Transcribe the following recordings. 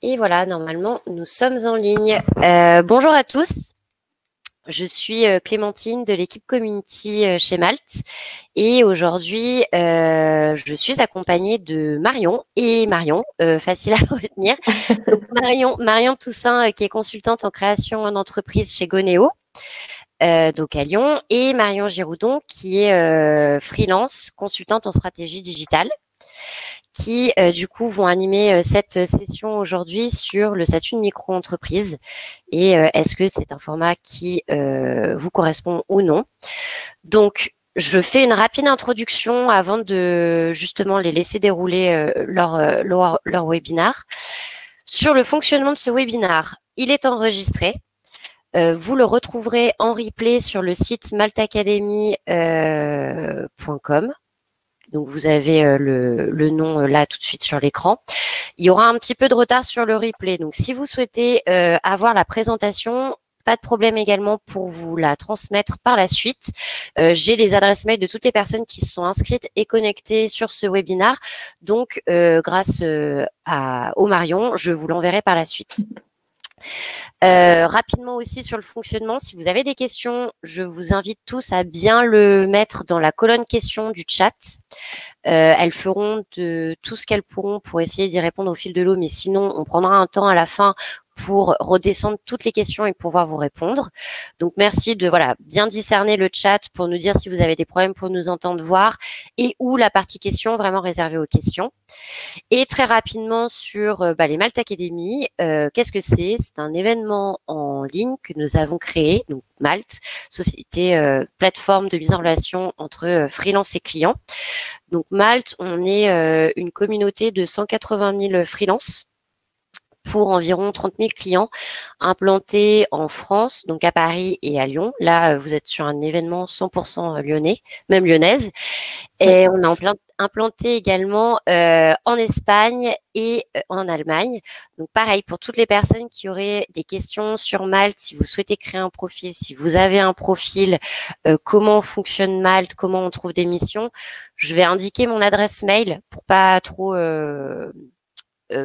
Et voilà, normalement, nous sommes en ligne. Bonjour à tous. Je suis Clémentine de l'équipe Community chez Malte et aujourd'hui, je suis accompagnée de Marion et Marion, facile à retenir. Donc Marion Toussaint, qui est consultante en création d'entreprise chez Goneo, donc à Lyon, et Marion Giroudon, qui est freelance, consultante en stratégie digitale, qui du coup vont animer cette session aujourd'hui sur le statut de micro-entreprise et est-ce que c'est un format qui vous correspond ou non. Donc, je fais une rapide introduction avant de justement les laisser dérouler leur webinar. Sur le fonctionnement de ce webinar, il est enregistré. Vous le retrouverez en replay sur le site maltacademy.com. Donc, vous avez le nom là tout de suite sur l'écran. Il y aura un petit peu de retard sur le replay. Donc, si vous souhaitez avoir la présentation, pas de problème également pour vous la transmettre par la suite. J'ai les adresses mail de toutes les personnes qui se sont inscrites et connectées sur ce webinar. Donc, grâce au Marion, je vous l'enverrai par la suite. Rapidement aussi sur le fonctionnement, si vous avez des questions, je vous invite tous à bien le mettre dans la colonne questions du chat. Elles feront de tout ce qu'elles pourront pour essayer d'y répondre au fil de l'eau, mais sinon, on prendra un temps à la fin pour redescendre toutes les questions et pouvoir vous répondre. Donc, merci de bien discerner le chat pour nous dire si vous avez des problèmes pour nous entendre voir et ou la partie questions vraiment réservée aux questions. Et très rapidement sur les Malte Academy, qu'est-ce que c'est? C'est un événement en ligne que nous avons créé, donc Malte, société plateforme de mise en relation entre freelance et clients. Donc Malte, on est une communauté de 180 000 freelances pour environ 30 000 clients implantés en France, donc à Paris et à Lyon. Là, vous êtes sur un événement 100% lyonnais, même lyonnaise. Et on a implanté également en Espagne et en Allemagne. Donc pareil, pour toutes les personnes qui auraient des questions sur Malte, si vous souhaitez créer un profil, si vous avez un profil, comment fonctionne Malte, comment on trouve des missions, je vais indiquer mon adresse mail pour pas trop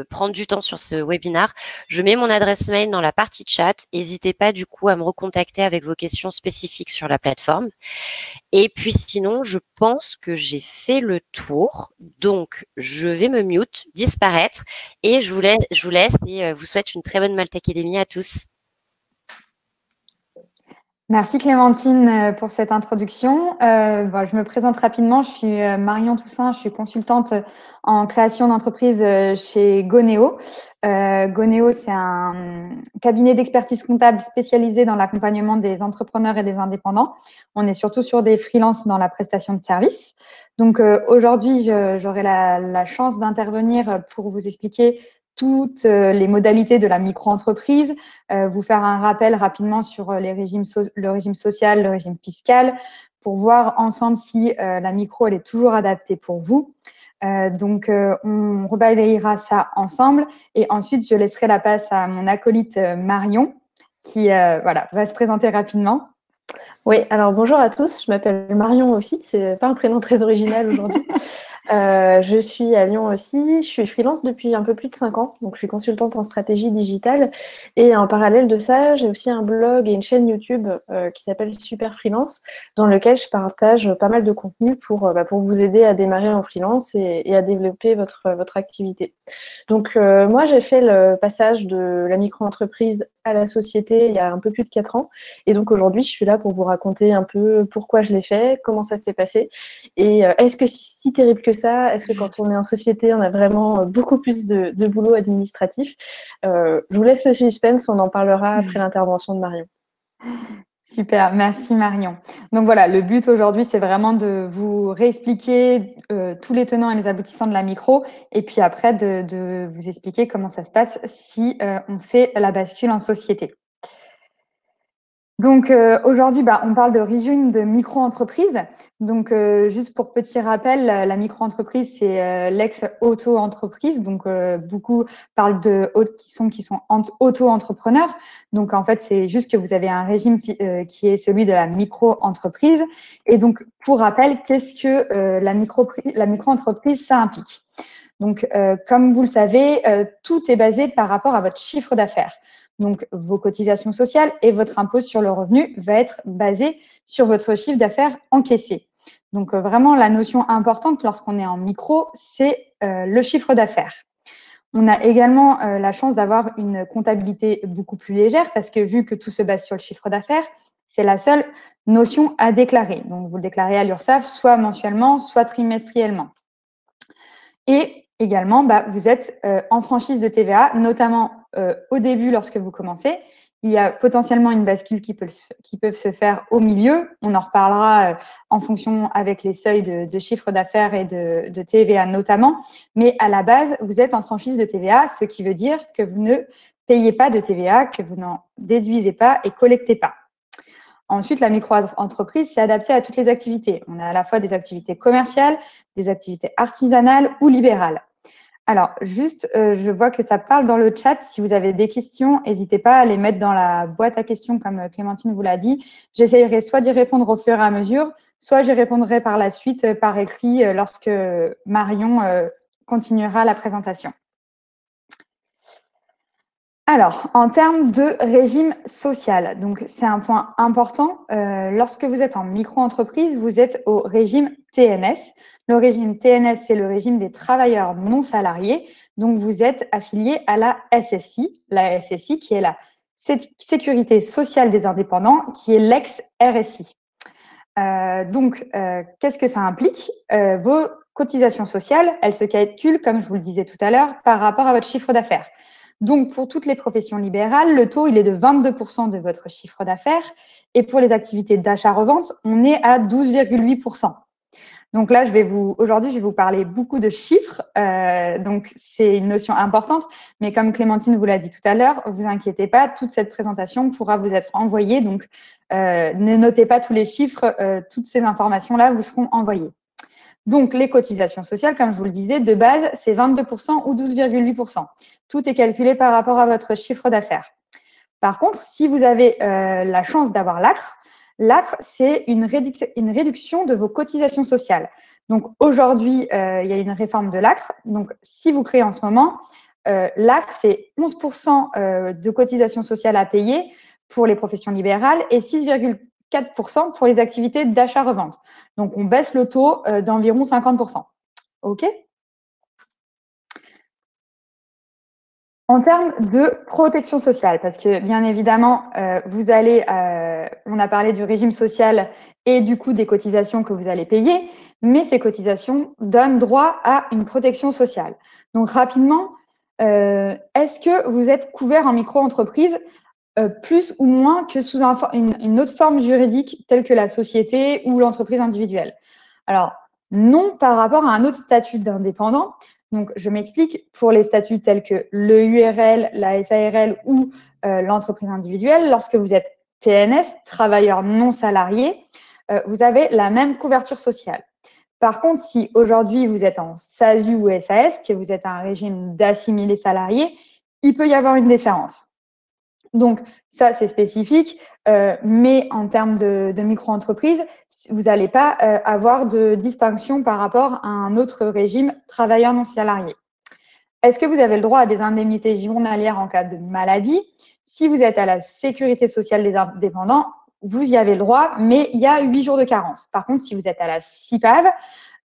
prendre du temps sur ce webinar. Je mets mon adresse mail dans la partie chat. N'hésitez pas du coup à me recontacter avec vos questions spécifiques sur la plateforme. Et puis sinon, je pense que j'ai fait le tour. Donc, je vais me mute, disparaître et je vous laisse et vous souhaite une très bonne Malte Academy à tous. Merci Clémentine pour cette introduction. Je me présente rapidement. Je suis Marion Toussaint, je suis consultante en création d'entreprise chez Goneo. Goneo, c'est un cabinet d'expertise comptable spécialisé dans l'accompagnement des entrepreneurs et des indépendants. On est surtout sur des freelances dans la prestation de services. Donc aujourd'hui, j'aurai la chance d'intervenir pour vous expliquer toutes les modalités de la micro-entreprise, vous faire un rappel rapidement sur le régime social, le régime fiscal, pour voir ensemble si la micro elle est toujours adaptée pour vous. On rebalayera ça ensemble et ensuite je laisserai la place à mon acolyte Marion qui va se présenter rapidement. Oui, alors bonjour à tous, je m'appelle Marion aussi, c'est pas un prénom très original aujourd'hui. Je suis à Lyon aussi, je suis freelance depuis un peu plus de 5 ans, donc je suis consultante en stratégie digitale et en parallèle de ça, j'ai aussi un blog et une chaîne YouTube qui s'appelle Super Freelance, dans lequel je partage pas mal de contenu pour vous aider à démarrer en freelance et à développer votre activité. Donc moi, j'ai fait le passage de la micro-entreprise à la société il y a un peu plus de 4 ans et donc aujourd'hui, je suis là pour vous raconter un peu pourquoi je l'ai fait, comment ça s'est passé et est-ce que c'est si terrible que ça? Est-ce que quand on est en société, on a vraiment beaucoup plus de boulot administratif? Je vous laisse le suspense, on en parlera après l'intervention de Marion. Super, merci Marion. Donc voilà, le but aujourd'hui, c'est vraiment de vous réexpliquer tous les tenants et les aboutissants de la micro et puis après de vous expliquer comment ça se passe si on fait la bascule en société. Donc aujourd'hui, on parle de régime de micro-entreprise. Donc juste pour petit rappel, la micro-entreprise, c'est l'ex-auto-entreprise. Donc beaucoup parlent de qui sont auto-entrepreneurs. Donc en fait, c'est juste que vous avez un régime qui est celui de la micro-entreprise. Et donc pour rappel, qu'est-ce que la micro-entreprise, ça implique? Donc, comme vous le savez, tout est basé par rapport à votre chiffre d'affaires. Donc, vos cotisations sociales et votre impôt sur le revenu va être basé sur votre chiffre d'affaires encaissé. Donc, vraiment, la notion importante lorsqu'on est en micro, c'est le chiffre d'affaires. On a également la chance d'avoir une comptabilité beaucoup plus légère parce que vu que tout se base sur le chiffre d'affaires, c'est la seule notion à déclarer. Donc, vous le déclarez à l'URSSAF soit mensuellement, soit trimestriellement. Et également, vous êtes en franchise de TVA, notamment au début lorsque vous commencez. Il y a potentiellement une bascule qui peut se faire au milieu. On en reparlera en fonction avec les seuils de chiffre d'affaires et de TVA notamment. Mais à la base, vous êtes en franchise de TVA, ce qui veut dire que vous ne payez pas de TVA, que vous n'en déduisez pas et collectez pas. Ensuite, la micro-entreprise, c'est adapté à toutes les activités. On a à la fois des activités commerciales, des activités artisanales ou libérales. Alors, juste, je vois que ça parle dans le chat. Si vous avez des questions, n'hésitez pas à les mettre dans la boîte à questions, comme Clémentine vous l'a dit. J'essayerai soit d'y répondre au fur et à mesure, soit j'y répondrai par la suite, par écrit, lorsque Marion continuera la présentation. Alors, en termes de régime social, donc c'est un point important. Lorsque vous êtes en micro-entreprise, vous êtes au régime TNS. Le régime TNS, c'est le régime des travailleurs non salariés. Donc, vous êtes affilié à la SSI qui est la Sécurité sociale des indépendants, qui est l'ex-RSI. Qu'est-ce que ça implique? Vos cotisations sociales, elles se calculent, comme je vous le disais tout à l'heure, par rapport à votre chiffre d'affaires. Donc, pour toutes les professions libérales, le taux, il est de 22% de votre chiffre d'affaires. Et pour les activités d'achat-revente, on est à 12,8%. Donc là, aujourd'hui, je vais vous parler beaucoup de chiffres. Donc, c'est une notion importante. Mais comme Clémentine vous l'a dit tout à l'heure, vous inquiétez pas, toute cette présentation pourra vous être envoyée. Donc, ne notez pas tous les chiffres. Toutes ces informations-là vous seront envoyées. Donc, les cotisations sociales, comme je vous le disais, de base, c'est 22% ou 12,8%. Tout est calculé par rapport à votre chiffre d'affaires. Par contre, si vous avez la chance d'avoir l'ACRE, l'ACRE, c'est une réduction de vos cotisations sociales. Donc, aujourd'hui, il y a une réforme de l'ACRE. Donc, si vous créez en ce moment, l'ACRE, c'est 11% de cotisations sociales à payer pour les professions libérales et 6,4% pour les activités d'achat-revente. Donc, on baisse le taux d'environ 50%. OK ? En termes de protection sociale, parce que bien évidemment, on a parlé du régime social et du coût des cotisations que vous allez payer, mais ces cotisations donnent droit à une protection sociale. Donc rapidement, est-ce que vous êtes couvert en micro-entreprise plus ou moins que sous une autre forme juridique telle que la société ou l'entreprise individuelle? Alors, non par rapport à un autre statut d'indépendant. Donc, je m'explique, pour les statuts tels que le URL, la SARL ou l'entreprise individuelle, lorsque vous êtes TNS, travailleur non salarié, vous avez la même couverture sociale. Par contre, si aujourd'hui vous êtes en SASU ou SAS, que vous êtes un régime d'assimilés salariés, il peut y avoir une différence. Donc, ça, c'est spécifique, mais en termes de micro-entreprise, vous n'allez pas avoir de distinction par rapport à un autre régime travailleur non salarié. Est-ce que vous avez le droit à des indemnités journalières en cas de maladie? Si vous êtes à la sécurité sociale des indépendants, vous y avez le droit, mais il y a 8 jours de carence. Par contre, si vous êtes à la CIPAV,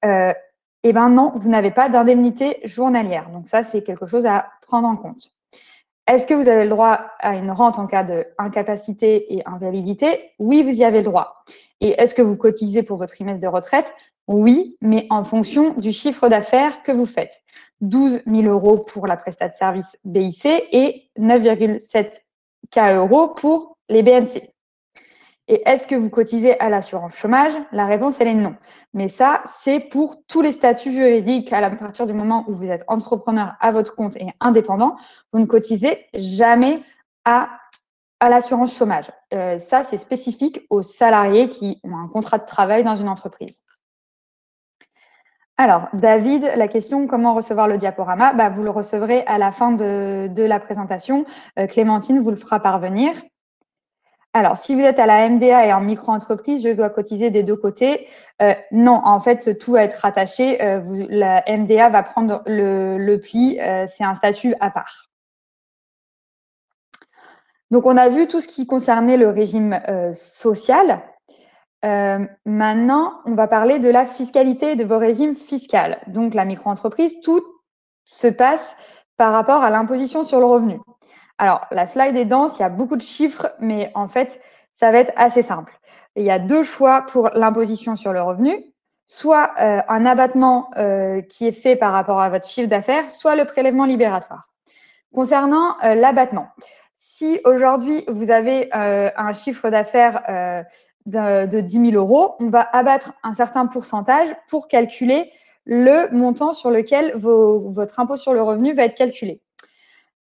eh ben non, vous n'avez pas d'indemnité journalière. Donc ça, c'est quelque chose à prendre en compte. Est-ce que vous avez le droit à une rente en cas d'incapacité et invalidité? Oui, vous y avez le droit. Et est-ce que vous cotisez pour votre trimestre de retraite? Oui, mais en fonction du chiffre d'affaires que vous faites. 12 000 € pour la prestation de service BIC et 9,7 €pour les BNC. Et est-ce que vous cotisez à l'assurance chômage? La réponse, elle est non. Mais ça, c'est pour tous les statuts juridiques à partir du moment où vous êtes entrepreneur à votre compte et indépendant, vous ne cotisez jamais à l'assurance chômage. Ça, c'est spécifique aux salariés qui ont un contrat de travail dans une entreprise. Alors, David, la question, comment recevoir le diaporama? Vous le recevrez à la fin de la présentation. Clémentine vous le fera parvenir. Alors, si vous êtes à la MDA et en micro-entreprise, je dois cotiser des deux côtés. Non, en fait, tout va être rattaché. La MDA va prendre le pli. C'est un statut à part. Donc, on a vu tout ce qui concernait le régime social. Maintenant, on va parler de la fiscalité de vos régimes fiscaux. Donc, la micro-entreprise, tout se passe par rapport à l'imposition sur le revenu. Alors, la slide est dense, il y a beaucoup de chiffres, mais en fait, ça va être assez simple. Il y a deux choix pour l'imposition sur le revenu, soit un abattement qui est fait par rapport à votre chiffre d'affaires, soit le prélèvement libératoire. Concernant l'abattement, si aujourd'hui vous avez un chiffre d'affaires de 10 000 euros, on va abattre un certain pourcentage pour calculer le montant sur lequel votre impôt sur le revenu va être calculé.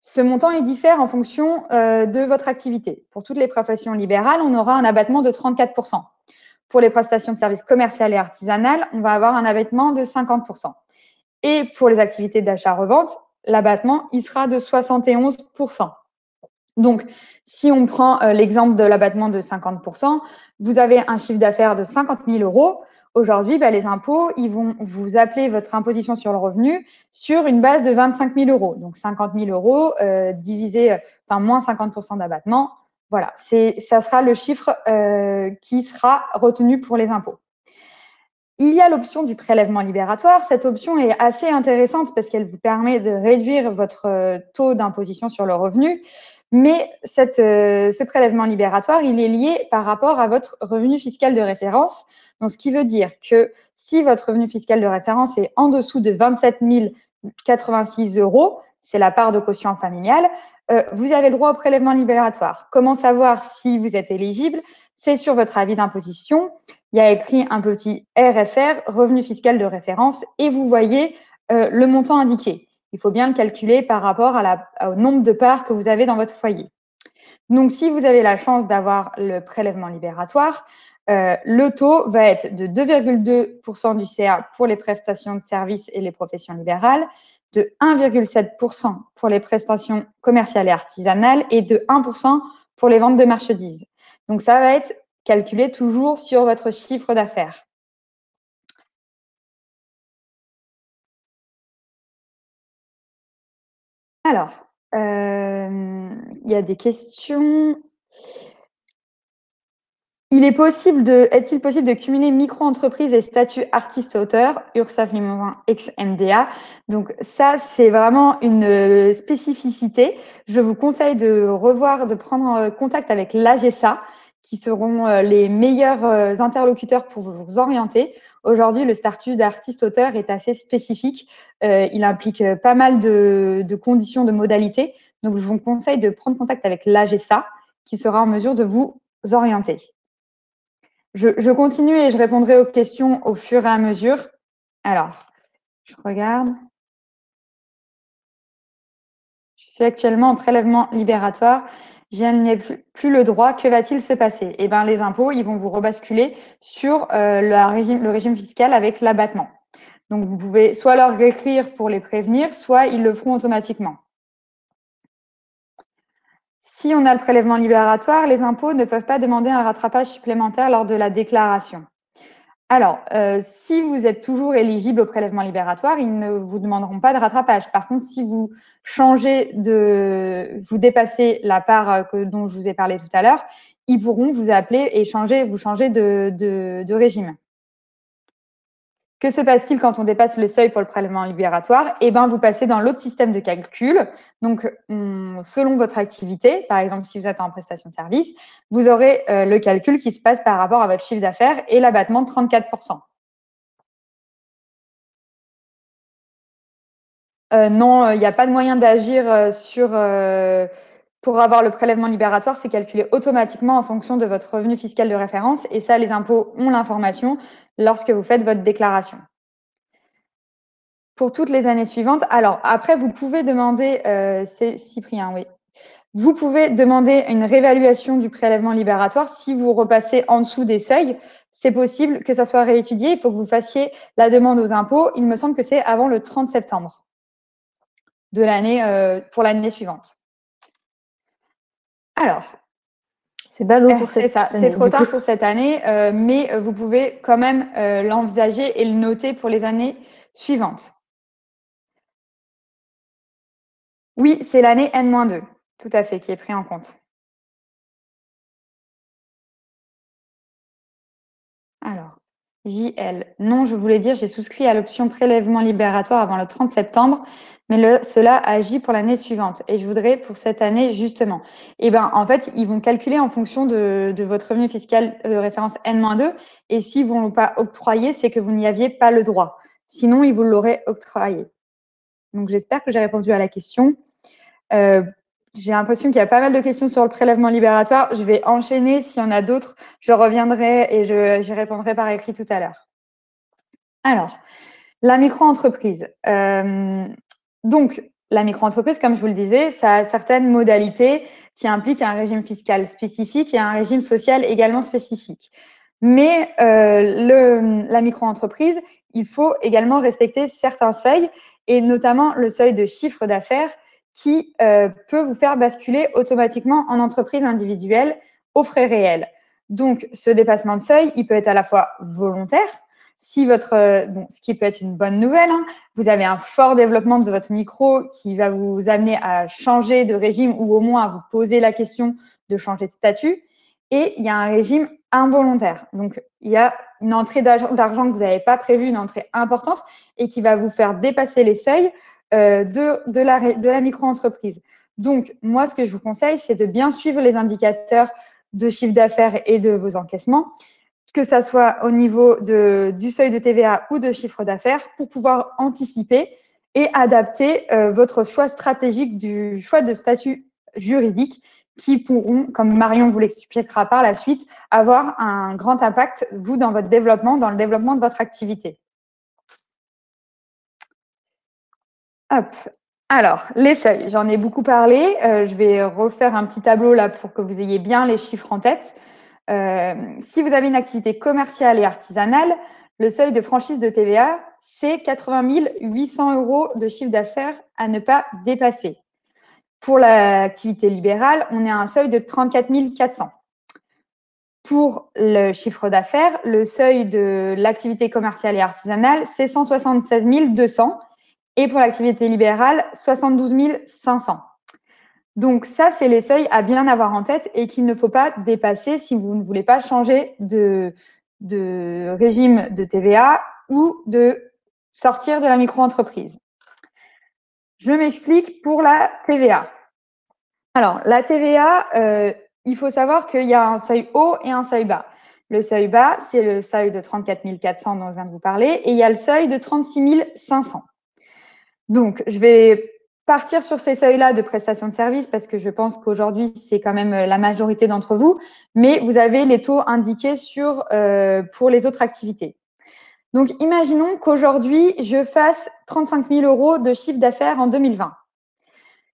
Ce montant, il diffère en fonction de votre activité. Pour toutes les professions libérales, on aura un abattement de 34%. Pour les prestations de services commerciales et artisanales, on va avoir un abattement de 50%. Et pour les activités d'achat-revente, l'abattement, il sera de 71%. Donc, si on prend l'exemple de l'abattement de 50%, vous avez un chiffre d'affaires de 50 000 euros. Aujourd'hui, les impôts, ils vont vous appeler votre imposition sur le revenu sur une base de 25 000 euros. Donc, 50 000 euros moins 50% d'abattement. Voilà, ça sera le chiffre qui sera retenu pour les impôts. Il y a l'option du prélèvement libératoire. Cette option est assez intéressante parce qu'elle vous permet de réduire votre taux d'imposition sur le revenu. Mais ce prélèvement libératoire, il est lié par rapport à votre revenu fiscal de référence. Donc, ce qui veut dire que si votre revenu fiscal de référence est en dessous de 27 086 euros, c'est la part de quotient familial, vous avez le droit au prélèvement libératoire. Comment savoir si vous êtes éligible? C'est sur votre avis d'imposition. Il y a écrit un petit RFR, revenu fiscal de référence, et vous voyez le montant indiqué. Il faut bien le calculer par rapport au nombre de parts que vous avez dans votre foyer. Donc, si vous avez la chance d'avoir le prélèvement libératoire, le taux va être de 2,2% du CA pour les prestations de services et les professions libérales, de 1,7% pour les prestations commerciales et artisanales et de 1% pour les ventes de marchandises. Donc, ça va être calculé toujours sur votre chiffre d'affaires. Alors, il y a des questions. Est-il possible de cumuler micro-entreprise et statut artiste-auteur, URSSAF Limousin ex-MDA? Donc ça, c'est vraiment une spécificité. Je vous conseille de prendre contact avec l'AGESA, qui seront les meilleurs interlocuteurs pour vous orienter. Aujourd'hui, le statut d'artiste-auteur est assez spécifique. Il implique pas mal de conditions, de modalités. Donc, je vous conseille de prendre contact avec l'AGESA, qui sera en mesure de vous orienter. Je continue et je répondrai aux questions au fur et à mesure. Alors, je regarde. Je suis actuellement en prélèvement libératoire. Je n'ai plus le droit. Que va-t-il se passer? Eh bien, les impôts, ils vont vous rebasculer sur le régime fiscal avec l'abattement. Donc, vous pouvez soit leur écrire pour les prévenir, soit ils le feront automatiquement. Si on a le prélèvement libératoire, les impôts ne peuvent pas demander un rattrapage supplémentaire lors de la déclaration. Alors, si vous êtes toujours éligible au prélèvement libératoire, ils ne vous demanderont pas de rattrapage. Par contre, si vous vous dépassez la part dont je vous ai parlé tout à l'heure, ils pourront vous appeler et vous changer de régime. Que se passe-t-il quand on dépasse le seuil pour le prélèvement libératoire? Eh bien, vous passez dans l'autre système de calcul. Donc, selon votre activité, par exemple, si vous êtes en prestation de service, vous aurez le calcul qui se passe par rapport à votre chiffre d'affaires et l'abattement de 34%. Non, il n'y a pas de moyen d'agir pour avoir le prélèvement libératoire. C'est calculé automatiquement en fonction de votre revenu fiscal de référence. Et ça, les impôts ont l'information lorsque vous faites votre déclaration. Pour toutes les années suivantes. Alors, après, vous pouvez demander, c'est Cyprien, oui. Vous pouvez demander une réévaluation du prélèvement libératoire si vous repassez en dessous des seuils. C'est possible que ça soit réétudié. Il faut que vous fassiez la demande aux impôts. Il me semble que c'est avant le 30 septembre de l'année pour l'année suivante. Alors, C'est ballot pour C'est cette ça, année. c'est trop tard pour cette année, mais vous pouvez quand même l'envisager et le noter pour les années suivantes. Oui, c'est l'année N-2, tout à fait, qui est pris en compte. Alors, JL, non, je voulais dire, j'ai souscrit à l'option prélèvement libératoire avant le 30 septembre, mais cela agit pour l'année suivante. Et je voudrais pour cette année, justement. Eh bien, en fait, ils vont calculer en fonction de votre revenu fiscal de référence N-2. Et s'ils ne vont pas octroyer, c'est que vous n'y aviez pas le droit. Sinon, ils vous l'auraient octroyé. Donc, j'espère que j'ai répondu à la question. J'ai l'impression qu'il y a pas mal de questions sur le prélèvement libératoire. Je vais enchaîner. S'il y en a d'autres, je reviendrai et j'y répondrai par écrit tout à l'heure. Alors, la micro-entreprise. Donc, la micro-entreprise, comme je vous le disais, ça a certaines modalités qui impliquent un régime fiscal spécifique et un régime social également spécifique. Mais la micro-entreprise, il faut également respecter certains seuils, et notamment le seuil de chiffre d'affaires qui peut vous faire basculer automatiquement en entreprise individuelle aux frais réels. Donc, ce dépassement de seuil, il peut être à la fois volontaire, si ce qui peut être une bonne nouvelle, hein, vous avez un fort développement de votre micro qui va vous amener à changer de régime ou au moins à vous poser la question de changer de statut. Et il y a un régime involontaire. Donc, il y a une entrée d'argent que vous n'avez pas prévue, une entrée importante et qui va vous faire dépasser les seuils de la micro-entreprise. Donc, moi, ce que je vous conseille, c'est de bien suivre les indicateurs de chiffre d'affaires et de vos encaissements, que ça soit au niveau du seuil de TVA ou de chiffre d'affaires, pour pouvoir anticiper et adapter votre choix stratégique du choix de statut juridique qui pourront, comme Marion vous l'expliquera par la suite, avoir un grand impact, vous, dans votre développement, dans le développement de votre activité. Hop. Alors, les seuils, j'en ai beaucoup parlé. Je vais refaire un petit tableau là pour que vous ayez bien les chiffres en tête. Si vous avez une activité commerciale et artisanale, le seuil de franchise de TVA, c'est 80 800 € de chiffre d'affaires à ne pas dépasser. Pour l'activité libérale, on est à un seuil de 34 400. Pour le chiffre d'affaires, le seuil de l'activité commerciale et artisanale, c'est 176 200. Et pour l'activité libérale, 72 500. Donc ça, c'est les seuils à bien avoir en tête et qu'il ne faut pas dépasser si vous ne voulez pas changer de régime de TVA ou de sortir de la micro-entreprise. Je m'explique pour la TVA. Alors, la TVA, il faut savoir qu'il y a un seuil haut et un seuil bas. Le seuil bas, c'est le seuil de 34 400 dont je viens de vous parler, et il y a le seuil de 36 500. Donc, je vais partir sur ces seuils-là de prestation de service parce que je pense qu'aujourd'hui, c'est quand même la majorité d'entre vous, mais vous avez les taux indiqués pour les autres activités. Donc, imaginons qu'aujourd'hui, je fasse 35 000 € de chiffre d'affaires en 2020,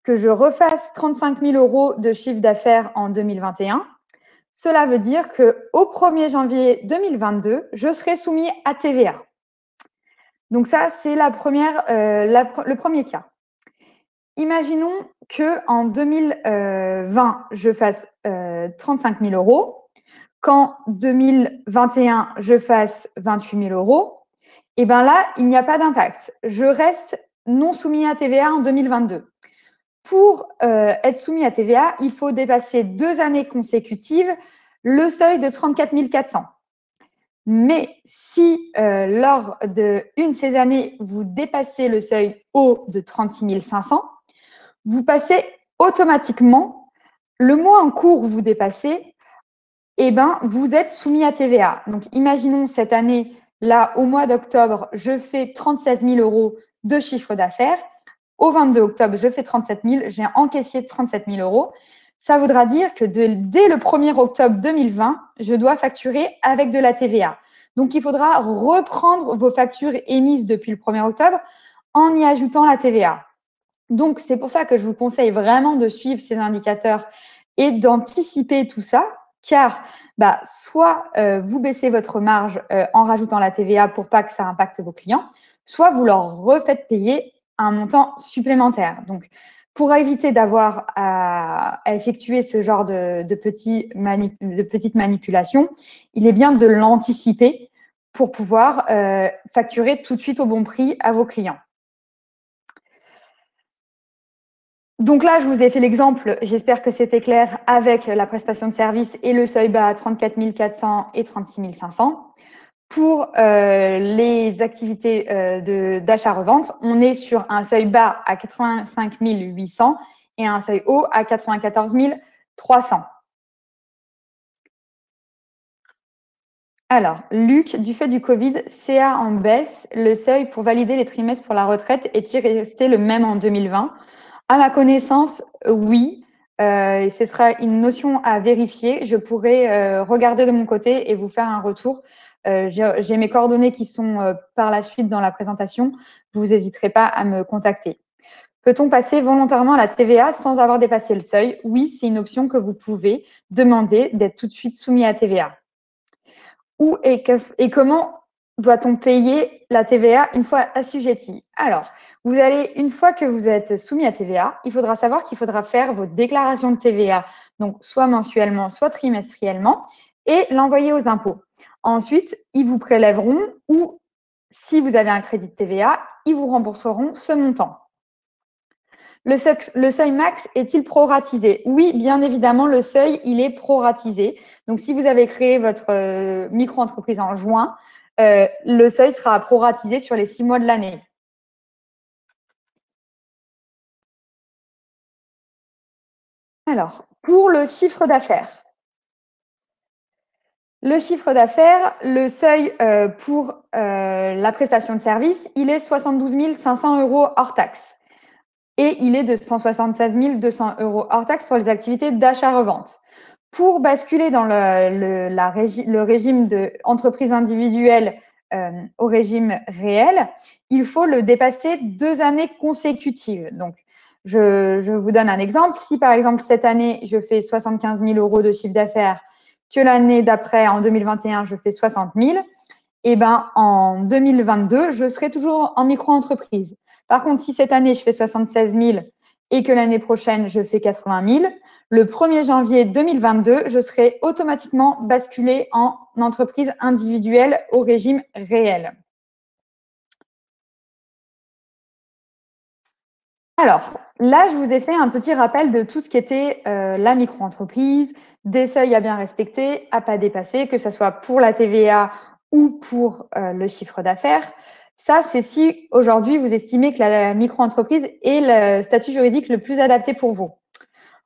que je refasse 35 000 € de chiffre d'affaires en 2021. Cela veut dire qu'au 1er janvier 2022, je serai soumis à TVA. Donc ça, c'est le premier cas. Imaginons qu'en 2020, je fasse 35 000 €, qu'en 2021, je fasse 28 000 €. Et bien là, il n'y a pas d'impact. Je reste non soumis à TVA en 2022. Pour être soumis à TVA, il faut dépasser 2 années consécutives le seuil de 34 400. Mais si lors d'une de ces années, vous dépassez le seuil haut de 36 500, vous passez automatiquement, le mois en cours où vous dépassez, eh ben, vous êtes soumis à TVA. Donc, imaginons cette année, là, au mois d'octobre, je fais 37 000 € de chiffre d'affaires. Au 22 octobre, je fais 37 000, j'ai encaissé 37 000 €. Ça voudra dire que dès le 1er octobre 2020, je dois facturer avec de la TVA. Donc, il faudra reprendre vos factures émises depuis le 1er octobre en y ajoutant la TVA. Donc, c'est pour ça que je vous conseille vraiment de suivre ces indicateurs et d'anticiper tout ça, car soit vous baissez votre marge en rajoutant la TVA pour pas que ça impacte vos clients, soit vous leur refaites payer un montant supplémentaire. Donc, Pour éviter d'avoir à effectuer ce genre de petites manipulations, il est bien de l'anticiper pour pouvoir facturer tout de suite au bon prix à vos clients. Donc là, je vous ai fait l'exemple, j'espère que c'était clair, avec la prestation de service et le seuil bas à 34 400 et 36 500. Pour les activités d'achat-revente, on est sur un seuil bas à 85 800 et un seuil haut à 94 300. Alors, Luc, du fait du Covid, CA en baisse, le seuil pour valider les trimestres pour la retraite est-il resté le même en 2020? À ma connaissance, oui. Et ce sera une notion à vérifier. Je pourrais regarder de mon côté et vous faire un retour. J'ai mes coordonnées qui sont par la suite dans la présentation. Vous n'hésiterez pas à me contacter. Peut-on passer volontairement à la TVA sans avoir dépassé le seuil? Oui, c'est une option que vous pouvez demander d'être tout de suite soumis à TVA. Où et comment doit-on payer la TVA une fois assujetti? Alors, une fois que vous êtes soumis à TVA, il faudra savoir qu'il faudra faire vos déclarations de TVA, donc soit mensuellement, soit trimestriellement, et l'envoyer aux impôts. Ensuite, ils vous prélèveront ou, si vous avez un crédit de TVA, ils vous rembourseront ce montant. Le seuil max est-il proratisé? Oui, bien évidemment, le seuil, il est proratisé. Donc, si vous avez créé votre micro-entreprise en juin, le seuil sera proratisé sur les 6 mois de l'année. Alors, pour le chiffre d'affaires. Le chiffre d'affaires, le seuil pour la prestation de service, il est 72 500 € hors taxe. Et il est de 176 200 € hors taxe pour les activités d'achat-revente. Pour basculer dans le régime d'entreprise individuelle au régime réel, il faut le dépasser 2 années consécutives. Donc, je vous donne un exemple. Si, par exemple, cette année, je fais 75 000 € de chiffre d'affaires, que l'année d'après, en 2021, je fais 60 000, eh ben, en 2022, je serai toujours en micro-entreprise. Par contre, si cette année, je fais 76 000 et que l'année prochaine, je fais 80 000, le 1er janvier 2022, je serai automatiquement basculée en entreprise individuelle au régime réel. Alors, là, je vous ai fait un petit rappel de tout ce qui était la micro-entreprise, des seuils à bien respecter, à pas dépasser, que ce soit pour la TVA ou pour le chiffre d'affaires. Ça, c'est si aujourd'hui, vous estimez que la micro-entreprise est le statut juridique le plus adapté pour vous.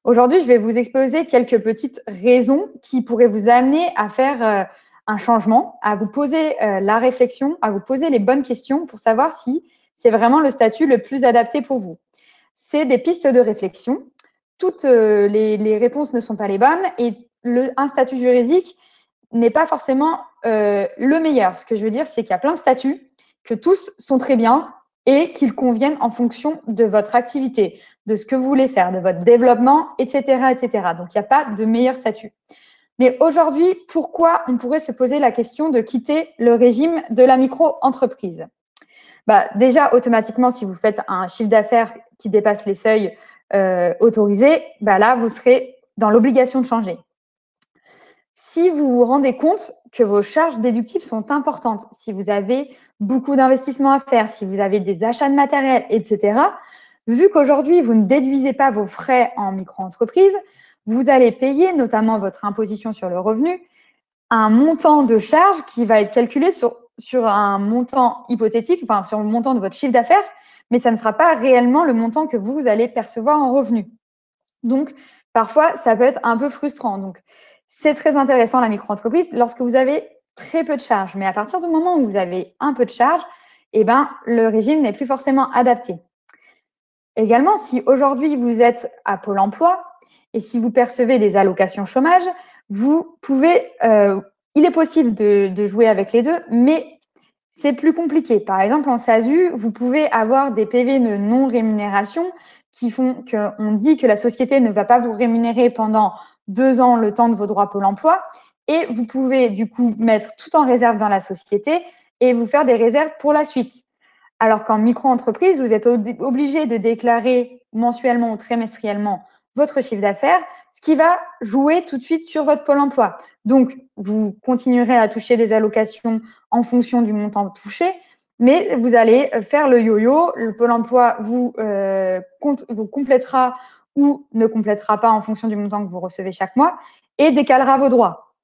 Aujourd'hui, je vais vous exposer quelques petites raisons qui pourraient vous amener à faire un changement, à vous poser la réflexion, à vous poser les bonnes questions pour savoir si c'est vraiment le statut le plus adapté pour vous. C'est des pistes de réflexion. Toutes les réponses ne sont pas les bonnes et un statut juridique n'est pas forcément le meilleur. Ce que je veux dire, c'est qu'il y a plein de statuts, que tous sont très bien et qu'ils conviennent en fonction de votre activité, de ce que vous voulez faire, de votre développement, etc., etc. Donc, il n'y a pas de meilleur statut. Mais aujourd'hui, pourquoi on pourrait se poser la question de quitter le régime de la micro-entreprise? Déjà, automatiquement, si vous faites un chiffre d'affaires qui dépasse les seuils autorisés, là, vous serez dans l'obligation de changer. Si vous vous rendez compte que vos charges déductibles sont importantes, si vous avez beaucoup d'investissements à faire, si vous avez des achats de matériel, etc., vu qu'aujourd'hui, vous ne déduisez pas vos frais en micro-entreprise, vous allez payer, notamment votre imposition sur le revenu, un montant de charge qui va être calculé sur un montant hypothétique, enfin sur le montant de votre chiffre d'affaires, mais ça ne sera pas réellement le montant que vous allez percevoir en revenu. Donc, parfois, ça peut être un peu frustrant. Donc, c'est très intéressant la micro-entreprise lorsque vous avez très peu de charges. Mais à partir du moment où vous avez un peu de charges, le régime n'est plus forcément adapté. Également, si aujourd'hui vous êtes à Pôle emploi et si vous percevez des allocations chômage, vous pouvez, il est possible de jouer avec les deux, mais c'est plus compliqué. Par exemple, en SASU, vous pouvez avoir des PV de non-rémunération qui font qu'on dit que la société ne va pas vous rémunérer pendant 2 ans le temps de vos droits Pôle emploi et vous pouvez du coup mettre tout en réserve dans la société et vous faire des réserves pour la suite. Alors qu'en micro-entreprise, vous êtes obligé de déclarer mensuellement ou trimestriellement votre chiffre d'affaires, ce qui va jouer tout de suite sur votre Pôle emploi. Donc, vous continuerez à toucher des allocations en fonction du montant touché, mais vous allez faire le yo-yo. Le Pôle emploi vous complétera ou ne complétera pas en fonction du montant que vous recevez chaque mois et décalera vos droits.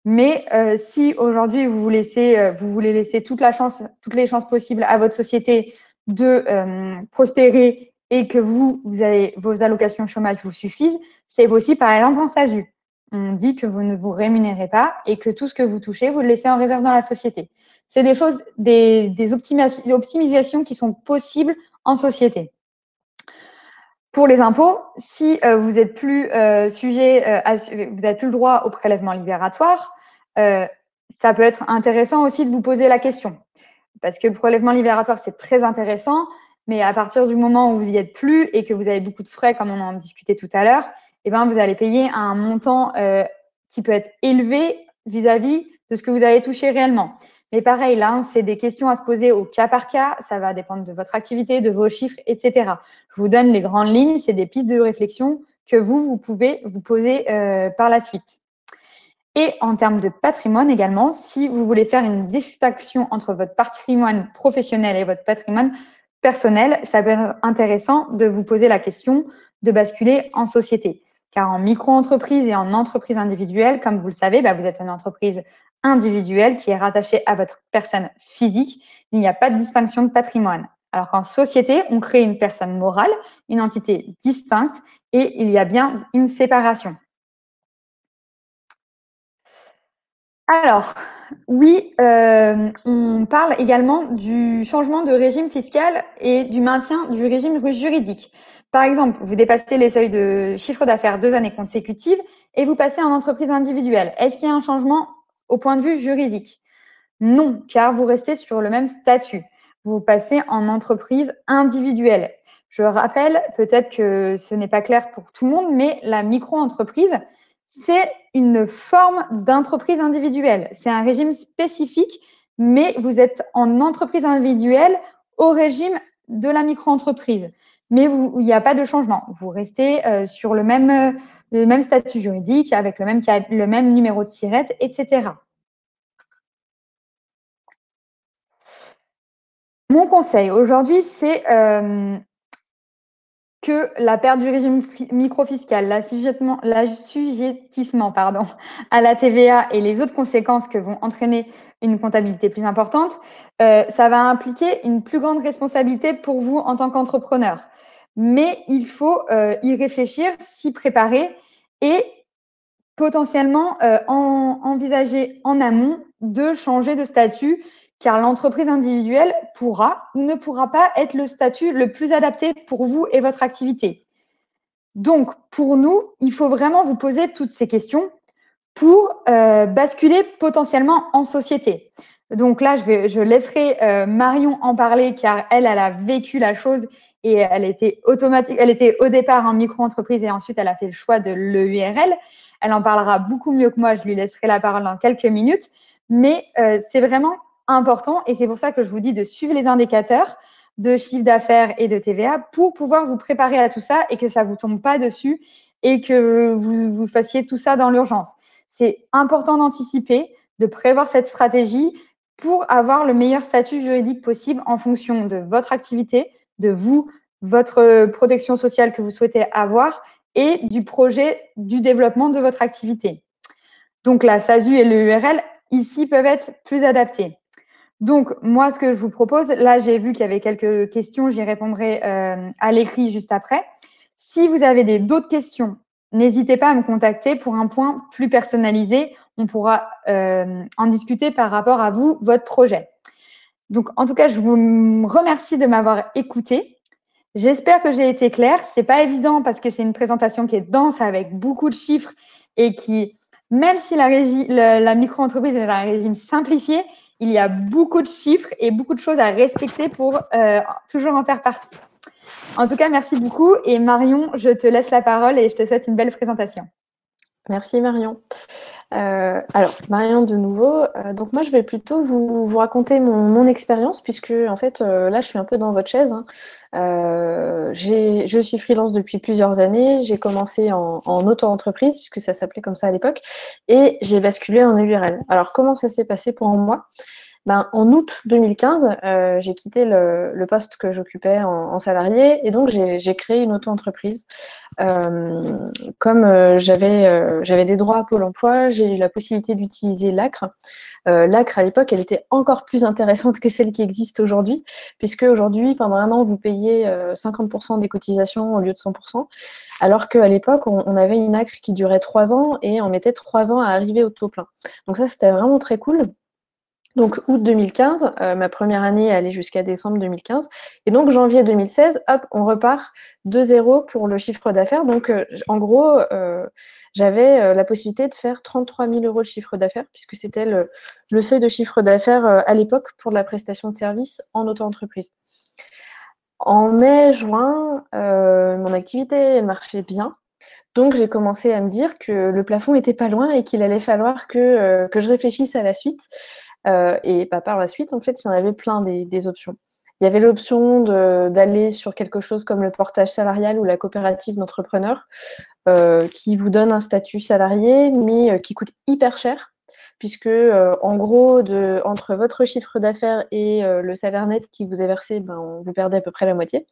Mais si aujourd'hui vous voulez laisser toutes les chances possibles à votre société de prospérer et que vos allocations chômage vous suffisent, c'est aussi par exemple en SASU. On dit que vous ne vous rémunérez pas et que tout ce que vous touchez, vous le laissez en réserve dans la société. C'est des choses, des optimisations qui sont possibles en société. Pour les impôts, si vous n'êtes plus vous n'avez plus le droit au prélèvement libératoire, ça peut être intéressant aussi de vous poser la question. Parce que le prélèvement libératoire, c'est très intéressant, mais à partir du moment où vous n'y êtes plus et que vous avez beaucoup de frais, comme on en discutait tout à l'heure, eh ben, vous allez payer un montant qui peut être élevé vis-à-vis de ce que vous avez touché réellement. Mais pareil, là, c'est des questions à se poser au cas par cas. Ça va dépendre de votre activité, de vos chiffres, etc. Je vous donne les grandes lignes. C'est des pistes de réflexion que vous pouvez vous poser par la suite. Et en termes de patrimoine également, si vous voulez faire une distinction entre votre patrimoine professionnel et votre patrimoine personnel, ça peut être intéressant de vous poser la question de basculer en société. Car en micro-entreprise et en entreprise individuelle, comme vous le savez, vous êtes une entreprise individuelle qui est rattachée à votre personne physique. Il n'y a pas de distinction de patrimoine. Alors qu'en société, on crée une personne morale, une entité distincte et il y a bien une séparation. Alors, oui, on parle également du changement de régime fiscal et du maintien du régime juridique. Par exemple, vous dépassez les seuils de chiffre d'affaires 2 années consécutives et vous passez en entreprise individuelle. Est-ce qu'il y a un changement au point de vue juridique? Non, car vous restez sur le même statut. Vous passez en entreprise individuelle. Je rappelle, peut-être que ce n'est pas clair pour tout le monde, mais la micro-entreprise, c'est une forme d'entreprise individuelle. C'est un régime spécifique, mais vous êtes en entreprise individuelle au régime de la micro-entreprise. Mais il n'y a pas de changement. Vous restez sur le même statut juridique, avec le même numéro de SIRET, etc. Mon conseil aujourd'hui, c'est que la perte du régime microfiscal, l'assujettissement à la TVA et les autres conséquences que vont entraîner une comptabilité plus importante, ça va impliquer une plus grande responsabilité pour vous en tant qu'entrepreneur. Mais il faut y réfléchir, s'y préparer et potentiellement envisager en amont de changer de statut, car l'entreprise individuelle pourra ou ne pourra pas être le statut le plus adapté pour vous et votre activité. Donc, pour nous, il faut vraiment vous poser toutes ces questions pour basculer potentiellement en société. Donc là, je laisserai Marion en parler, car elle a vécu la chose et elle était au départ en micro-entreprise et ensuite elle a fait le choix de l'EURL. Elle en parlera beaucoup mieux que moi, je lui laisserai la parole dans quelques minutes. Mais c'est vraiment important et c'est pour ça que je vous dis de suivre les indicateurs de chiffre d'affaires et de TVA pour pouvoir vous préparer à tout ça et que ça ne vous tombe pas dessus et que vous fassiez tout ça dans l'urgence. C'est important d'anticiper, de prévoir cette stratégie pour avoir le meilleur statut juridique possible en fonction de votre activité, de vous, votre protection sociale que vous souhaitez avoir et du projet du développement de votre activité. Donc, la SASU et l'EURL, ici, peuvent être plus adaptés. Donc, moi, ce que je vous propose, là, j'ai vu qu'il y avait quelques questions, j'y répondrai à l'écrit juste après. Si vous avez d'autres questions, n'hésitez pas à me contacter pour un point plus personnalisé. On pourra en discuter par rapport à vous, votre projet. Donc, en tout cas, je vous remercie de m'avoir écouté. J'espère que j'ai été claire. Ce n'est pas évident parce que c'est une présentation qui est dense avec beaucoup de chiffres et qui, même si la micro-entreprise est un régime simplifié, il y a beaucoup de chiffres et beaucoup de choses à respecter pour toujours en faire partie. En tout cas, merci beaucoup. Et Marion, je te laisse la parole et je te souhaite une belle présentation. Merci Marion. Alors, Marion de nouveau. Donc moi, je vais plutôt vous raconter mon expérience, puisque en fait, là, je suis un peu dans votre chaise, hein. Je suis freelance depuis plusieurs années. J'ai commencé en auto-entreprise, puisque ça s'appelait comme ça à l'époque, et j'ai basculé en URL. Alors, comment ça s'est passé pour moi? Ben, en août 2015, j'ai quitté le poste que j'occupais en salarié, et donc j'ai créé une auto-entreprise. Comme j'avais des droits à Pôle emploi, j'ai eu la possibilité d'utiliser l'ACRE. L'ACRE, à l'époque, elle était encore plus intéressante que celle qui existe aujourd'hui, puisque aujourd'hui, pendant un an, vous payez 50% des cotisations au lieu de 100%, alors qu'à l'époque, on avait une ACRE qui durait 3 ans et on mettait 3 ans à arriver au taux plein. Donc ça, c'était vraiment très cool. Donc août 2015, ma première année allait jusqu'à décembre 2015. Et donc janvier 2016, hop, on repart de zéro pour le chiffre d'affaires. Donc en gros, j'avais la possibilité de faire 33 000 euros de chiffre d'affaires, puisque c'était le seuil de chiffre d'affaires à l'époque pour la prestation de service en auto-entreprise. En mai, juin, mon activité, elle marchait bien. Donc j'ai commencé à me dire que le plafond était pas loin et qu'il allait falloir que je réfléchisse à la suite. Et par la suite, en fait, il y en avait plein des options. Il y avait l'option d'aller sur quelque chose comme le portage salarial ou la coopérative d'entrepreneurs, qui vous donne un statut salarié, mais qui coûte hyper cher, puisque en gros, entre votre chiffre d'affaires et le salaire net qui vous est versé, ben, vous perdez à peu près la moitié.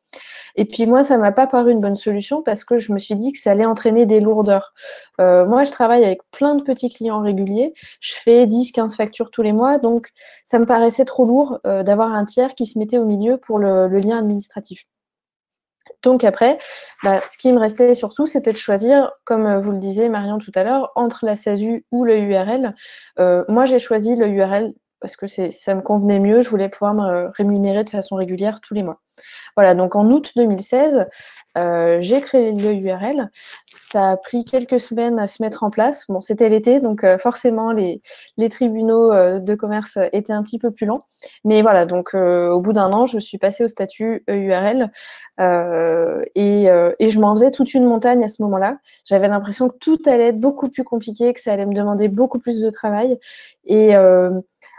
Et puis moi, ça ne m'a pas paru une bonne solution parce que je me suis dit que ça allait entraîner des lourdeurs. Moi, je travaille avec plein de petits clients réguliers. Je fais 10-15 factures tous les mois. Donc, ça me paraissait trop lourd d'avoir un tiers qui se mettait au milieu pour le lien administratif. Donc après, ce qui me restait surtout, c'était de choisir, comme vous le disiez Marion tout à l'heure, entre la SASU ou le URL. Moi, j'ai choisi le URL parce que ça me convenait mieux. Je voulais pouvoir me rémunérer de façon régulière tous les mois. Voilà, donc en août 2016, j'ai créé le URL. Ça a pris quelques semaines à se mettre en place. Bon, c'était l'été, donc forcément, les tribunaux de commerce étaient un petit peu plus lents. Mais voilà, donc au bout d'un an, je suis passée au statut URL et je m'en faisais toute une montagne à ce moment-là. J'avais l'impression que tout allait être beaucoup plus compliqué, que ça allait me demander beaucoup plus de travail. Et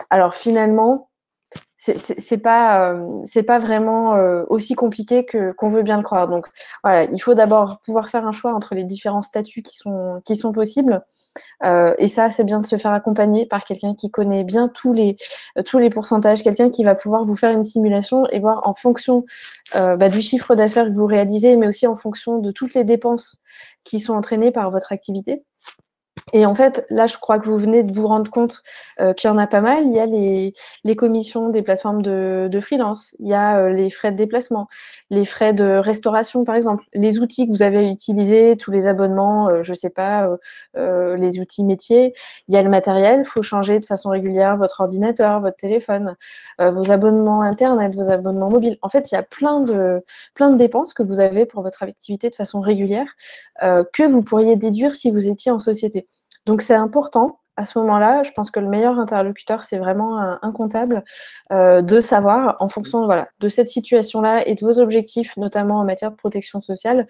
alors finalement, c'est pas vraiment aussi compliqué qu'on veut bien le croire. Donc voilà, il faut d'abord pouvoir faire un choix entre les différents statuts qui sont possibles. Et ça, c'est bien de se faire accompagner par quelqu'un qui connaît bien tous les pourcentages, quelqu'un qui va pouvoir vous faire une simulation et voir en fonction du chiffre d'affaires que vous réalisez, mais aussi en fonction de toutes les dépenses qui sont entraînées par votre activité. Et en fait, là, je crois que vous venez de vous rendre compte qu'il y en a pas mal. Il y a les commissions des plateformes de freelance, il y a les frais de déplacement, les frais de restauration, par exemple, les outils que vous avez utilisés, tous les abonnements, je sais pas, les outils métiers. Il y a le matériel, il faut changer de façon régulière votre ordinateur, votre téléphone, vos abonnements Internet, vos abonnements mobiles. En fait, il y a plein de dépenses que vous avez pour votre activité de façon régulière que vous pourriez déduire si vous étiez en société. Donc, c'est important. À ce moment-là, je pense que le meilleur interlocuteur, c'est vraiment un comptable, de savoir, en fonction de cette situation-là et de vos objectifs, notamment en matière de protection sociale,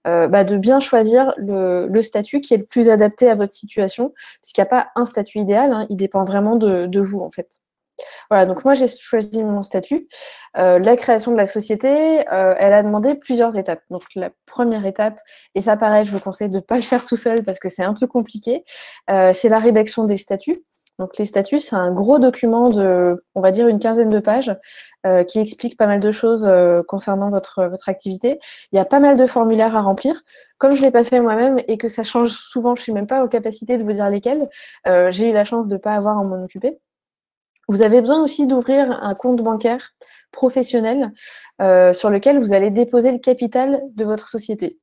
de bien choisir le statut qui est le plus adapté à votre situation, parce qu'il n'y a pas un statut idéal, hein, il dépend vraiment de vous, en fait. Voilà, donc moi, j'ai choisi mon statut. La création de la société, elle a demandé plusieurs étapes. Donc, la première étape, et ça, pareil, je vous conseille de ne pas le faire tout seul parce que c'est un peu compliqué, c'est la rédaction des statuts. Donc, les statuts, c'est un gros document de, on va dire, une quinzaine de pages qui explique pas mal de choses concernant votre activité. Il y a pas mal de formulaires à remplir. Comme je ne l'ai pas fait moi-même et que ça change souvent, je ne suis même pas aux capacités de vous dire lesquels, j'ai eu la chance de ne pas avoir à m'en occuper. Vous avez besoin aussi d'ouvrir un compte bancaire professionnel sur lequel vous allez déposer le capital de votre société.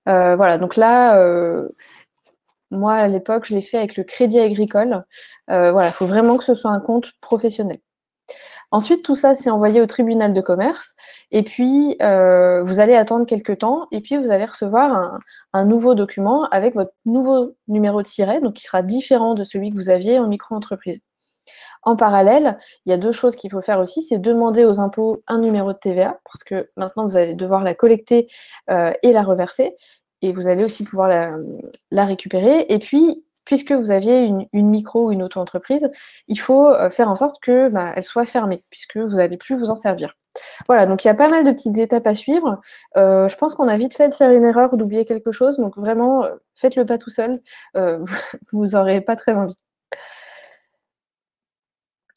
Voilà, donc là, moi, à l'époque, je l'ai fait avec le Crédit Agricole. Voilà, il faut vraiment que ce soit un compte professionnel. Ensuite, tout ça, c'est envoyé au tribunal de commerce. Et puis, vous allez attendre quelques temps. Et puis, vous allez recevoir un nouveau document avec votre nouveau numéro de siret, donc qui sera différent de celui que vous aviez en micro-entreprise. En parallèle, il y a deux choses qu'il faut faire aussi, c'est demander aux impôts un numéro de TVA, parce que maintenant, vous allez devoir la collecter et la reverser, et vous allez aussi pouvoir la récupérer. Et puis, puisque vous aviez une micro ou une auto-entreprise, il faut faire en sorte que elle soit fermée, puisque vous n'allez plus vous en servir. Voilà, donc il y a pas mal de petites étapes à suivre. Je pense qu'on a vite fait de faire une erreur ou d'oublier quelque chose, donc vraiment, faites-le pas tout seul, vous n'aurez pas très envie.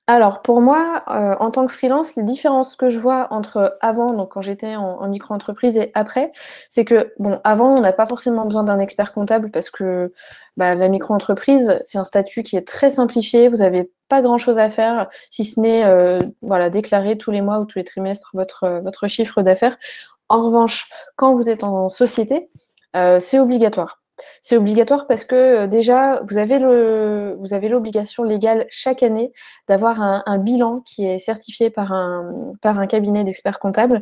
Alors pour moi, en tant que freelance, les différences que je vois entre avant, donc quand j'étais en micro-entreprise et après, c'est que bon, avant, on n'a pas forcément besoin d'un expert comptable parce que, la micro-entreprise, c'est un statut qui est très simplifié. Vous avez pas grand-chose à faire, si ce n'est, voilà, déclarer tous les mois ou tous les trimestres votre chiffre d'affaires. En revanche, quand vous êtes en société, c'est obligatoire. C'est obligatoire parce que, déjà, vous avez l'obligation légale chaque année d'avoir un bilan qui est certifié par un cabinet d'experts comptables,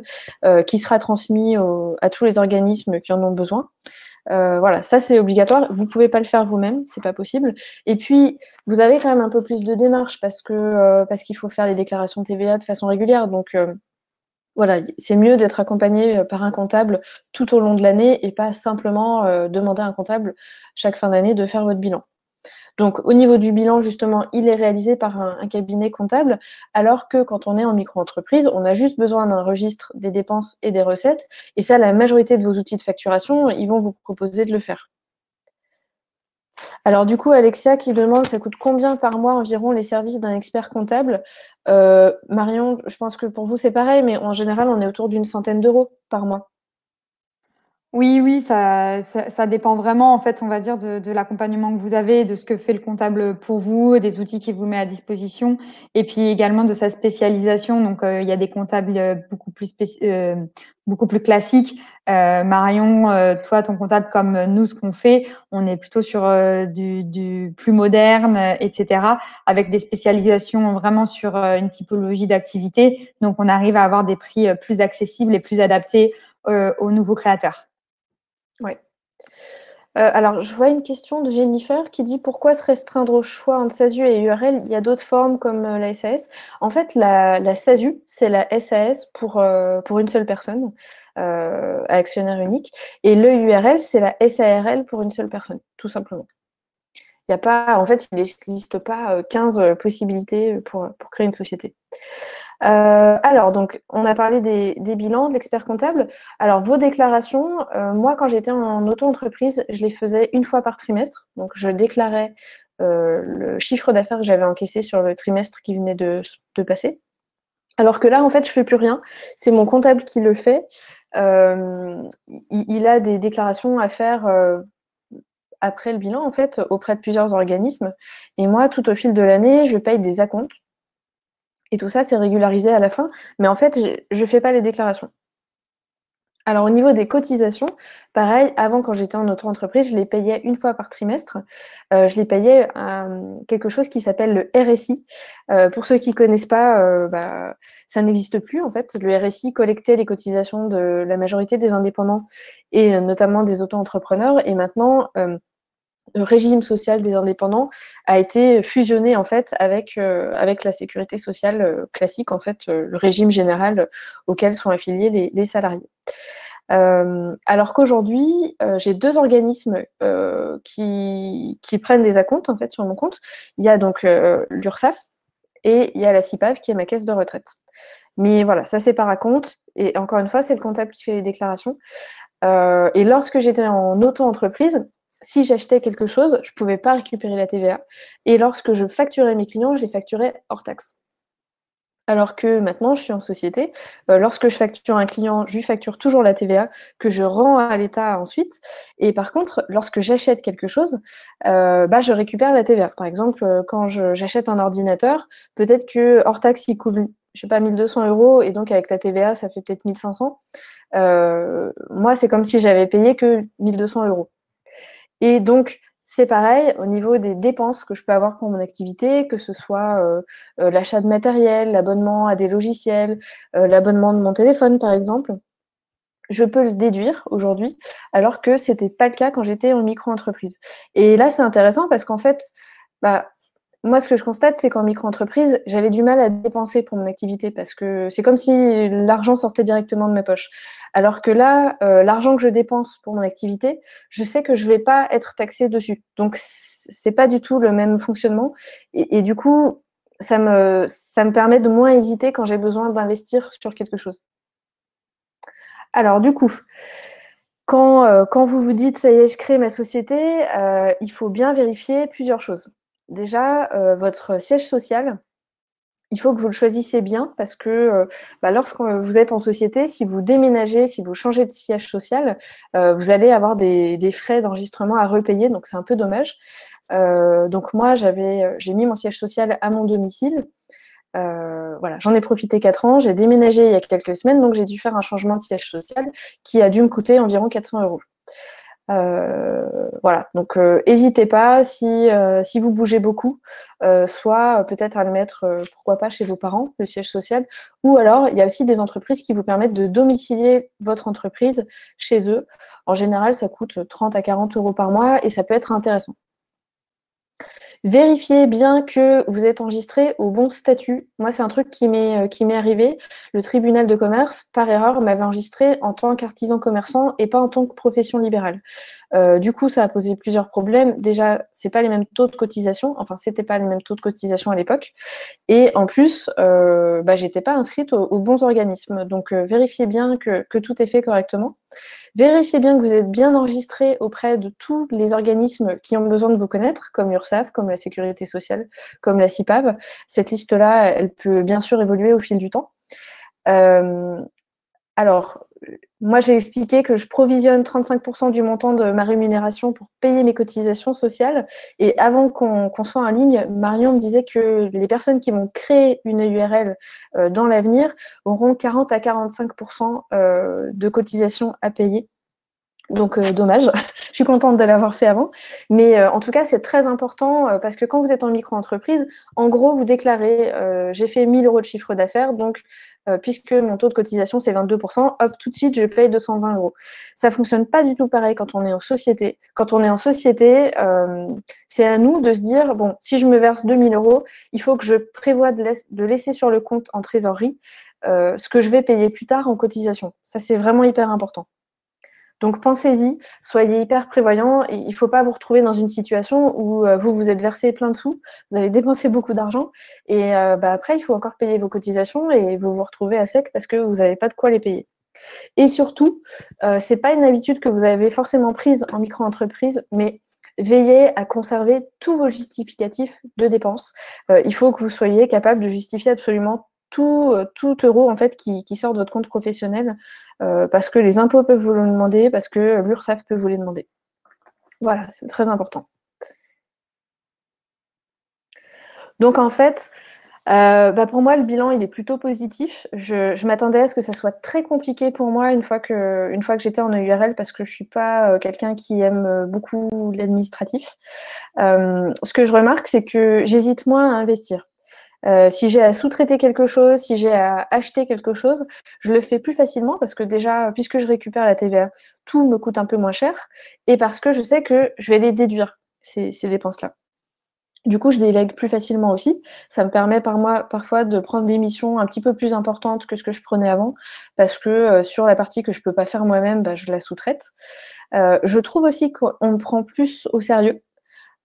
qui sera transmis à tous les organismes qui en ont besoin. Voilà, ça c'est obligatoire. Vous pouvez pas le faire vous-même, c'est pas possible. Et puis, vous avez quand même un peu plus de démarches parce qu'il faut faire les déclarations TVA de façon régulière. Donc, voilà, c'est mieux d'être accompagné par un comptable tout au long de l'année et pas simplement demander à un comptable chaque fin d'année de faire votre bilan. Donc, au niveau du bilan, justement, il est réalisé par un cabinet comptable, alors que quand on est en micro-entreprise, on a juste besoin d'un registre des dépenses et des recettes. Et ça, la majorité de vos outils de facturation, ils vont vous proposer de le faire. Alors du coup, Alexia qui demande, ça coûte combien par mois environ les services d'un expert comptable? Marion, je pense que pour vous, c'est pareil, mais en général, on est autour d'une centaine d'euros par mois. Oui, oui, ça dépend vraiment, en fait, on va dire, de l'accompagnement que vous avez, de ce que fait le comptable pour vous, des outils qu'il vous met à disposition, et puis également de sa spécialisation. Donc, il y a des comptables beaucoup plus classiques. Marion, toi, ton comptable, comme nous, ce qu'on fait, on est plutôt sur du plus moderne, etc., avec des spécialisations vraiment sur une typologie d'activité. Donc, on arrive à avoir des prix plus accessibles et plus adaptés aux nouveaux créateurs. Ouais. Alors, je vois une question de Jennifer qui dit pourquoi se restreindre au choix entre SASU et URL? Il y a d'autres formes comme la SAS. En fait, la SASU, c'est la SAS pour une seule personne, actionnaire unique. Et le URL, c'est la SARL pour une seule personne, tout simplement. Il y a pas, en fait, il n'existe pas 15 possibilités pour créer une société. Alors, donc, on a parlé des bilans, de l'expert comptable. Alors, vos déclarations, moi, quand j'étais en auto-entreprise, je les faisais une fois par trimestre. Donc, je déclarais le chiffre d'affaires que j'avais encaissé sur le trimestre qui venait de passer. Alors que là, en fait, je ne fais plus rien. C'est mon comptable qui le fait. Il a des déclarations à faire après le bilan, en fait, auprès de plusieurs organismes. Et moi, tout au fil de l'année, je paye des acomptes. Et tout ça, c'est régularisé à la fin. Mais en fait, je ne fais pas les déclarations. Alors, au niveau des cotisations, pareil, avant, quand j'étais en auto-entreprise, je les payais une fois par trimestre. Je les payais à quelque chose qui s'appelle le RSI. Pour ceux qui ne connaissent pas, ça n'existe plus, en fait. Le RSI collectait les cotisations de la majorité des indépendants et notamment des auto-entrepreneurs. Et maintenant, le régime social des indépendants a été fusionné en fait avec la sécurité sociale classique, en fait, le régime général auquel sont affiliés les salariés. Alors qu'aujourd'hui, j'ai 2 organismes qui prennent des acomptes en fait sur mon compte. Il y a donc l'URSSAF et il y a la CIPAV qui est ma caisse de retraite. Mais voilà, ça c'est par acompte et encore une fois, c'est le comptable qui fait les déclarations. Et lorsque j'étais en auto-entreprise, si j'achetais quelque chose, je ne pouvais pas récupérer la TVA. Et lorsque je facturais mes clients, je les facturais hors taxe. Alors que maintenant, je suis en société. Lorsque je facture un client, je lui facture toujours la TVA que je rends à l'État ensuite. Et par contre, lorsque j'achète quelque chose, je récupère la TVA. Par exemple, quand j'achète un ordinateur, peut-être que hors taxe, il coûte, je sais pas, 1 200 € et donc avec la TVA, ça fait peut-être 1 500. Moi, c'est comme si j'avais payé que 1 200 €. Et donc, c'est pareil au niveau des dépenses que je peux avoir pour mon activité, que ce soit l'achat de matériel, l'abonnement à des logiciels, l'abonnement de mon téléphone, par exemple. Je peux le déduire aujourd'hui, alors que ce n'était pas le cas quand j'étais en micro-entreprise. Et là, c'est intéressant parce qu'en fait, moi, ce que je constate, c'est qu'en micro-entreprise, j'avais du mal à dépenser pour mon activité parce que c'est comme si l'argent sortait directement de ma poche. Alors que là, l'argent que je dépense pour mon activité, je sais que je ne vais pas être taxée dessus. Donc, c'est pas du tout le même fonctionnement. Et du coup, ça me permet de moins hésiter quand j'ai besoin d'investir sur quelque chose. Alors du coup, quand vous vous dites ça y est, je crée ma société, il faut bien vérifier plusieurs choses. Déjà, votre siège social, il faut que vous le choisissiez bien parce que lorsque vous êtes en société, si vous déménagez, si vous changez de siège social, vous allez avoir des frais d'enregistrement à repayer, donc c'est un peu dommage. Donc moi, j'ai mis mon siège social à mon domicile. Voilà, j'en ai profité 4 ans, j'ai déménagé il y a quelques semaines, donc j'ai dû faire un changement de siège social qui a dû me coûter environ 400 euros. Voilà, donc n'hésitez pas si vous bougez beaucoup, soit peut-être à le mettre, pourquoi pas chez vos parents, le siège social, ou alors il y a aussi des entreprises qui vous permettent de domicilier votre entreprise chez eux. En général, ça coûte 30 à 40 euros par mois et ça peut être intéressant. Vérifiez bien que vous êtes enregistré au bon statut. Moi, c'est un truc qui m'est arrivé. Le tribunal de commerce, par erreur, m'avait enregistré en tant qu'artisan commerçant et pas en tant que profession libérale. Du coup, ça a posé plusieurs problèmes. Déjà, c'est pas les mêmes taux de cotisation. Enfin, c'était pas les mêmes taux de cotisation à l'époque. Et en plus, j'étais pas inscrite aux bons organismes. Donc, vérifiez bien que tout est fait correctement. Vérifiez bien que vous êtes bien enregistré auprès de tous les organismes qui ont besoin de vous connaître, comme l'URSSAF, comme la Sécurité sociale, comme la CIPAV. Cette liste-là, elle peut bien sûr évoluer au fil du temps. Alors, moi, j'ai expliqué que je provisionne 35% du montant de ma rémunération pour payer mes cotisations sociales. Et avant qu'on soit en ligne, Marion me disait que les personnes qui vont créer une URL dans l'avenir auront 40 à 45% de cotisations à payer. Donc, dommage, je suis contente de l'avoir fait avant. Mais en tout cas, c'est très important parce que quand vous êtes en micro-entreprise, en gros, vous déclarez j'ai fait 1 000 euros de chiffre d'affaires, donc puisque mon taux de cotisation, c'est 22%, hop, tout de suite, je paye 220 euros. Ça ne fonctionne pas du tout pareil quand on est en société. Quand on est en société, c'est à nous de se dire, bon, si je me verse 2 000 euros, il faut que je prévoie de laisser sur le compte en trésorerie ce que je vais payer plus tard en cotisation. Ça, c'est vraiment hyper important. Donc pensez-y, soyez hyper prévoyants et il ne faut pas vous retrouver dans une situation où vous vous êtes versé plein de sous, vous avez dépensé beaucoup d'argent et après il faut encore payer vos cotisations et vous vous retrouvez à sec parce que vous n'avez pas de quoi les payer. Et surtout, ce n'est pas une habitude que vous avez forcément prise en micro-entreprise, mais veillez à conserver tous vos justificatifs de dépenses. Il faut que vous soyez capable de justifier absolument tout euro en fait qui sort de votre compte professionnel parce que les impôts peuvent vous le demander, parce que l'URSSAF peut vous les demander. Voilà, c'est très important. Donc en fait, pour moi, le bilan, il est plutôt positif. Je m'attendais à ce que ça soit très compliqué pour moi une fois que j'étais en EURL parce que je ne suis pas quelqu'un qui aime beaucoup l'administratif. Ce que je remarque, c'est que j'hésite moins à investir. Si j'ai à sous-traiter quelque chose, si j'ai à acheter quelque chose, je le fais plus facilement parce que déjà, puisque je récupère la TVA, tout me coûte un peu moins cher et parce que je sais que je vais les déduire, ces dépenses-là. Du coup, je délègue plus facilement aussi. Ça me permet parfois de prendre des missions un petit peu plus importantes que ce que je prenais avant parce que sur la partie que je ne peux pas faire moi-même, je la sous-traite. Je trouve aussi qu'on me prend plus au sérieux.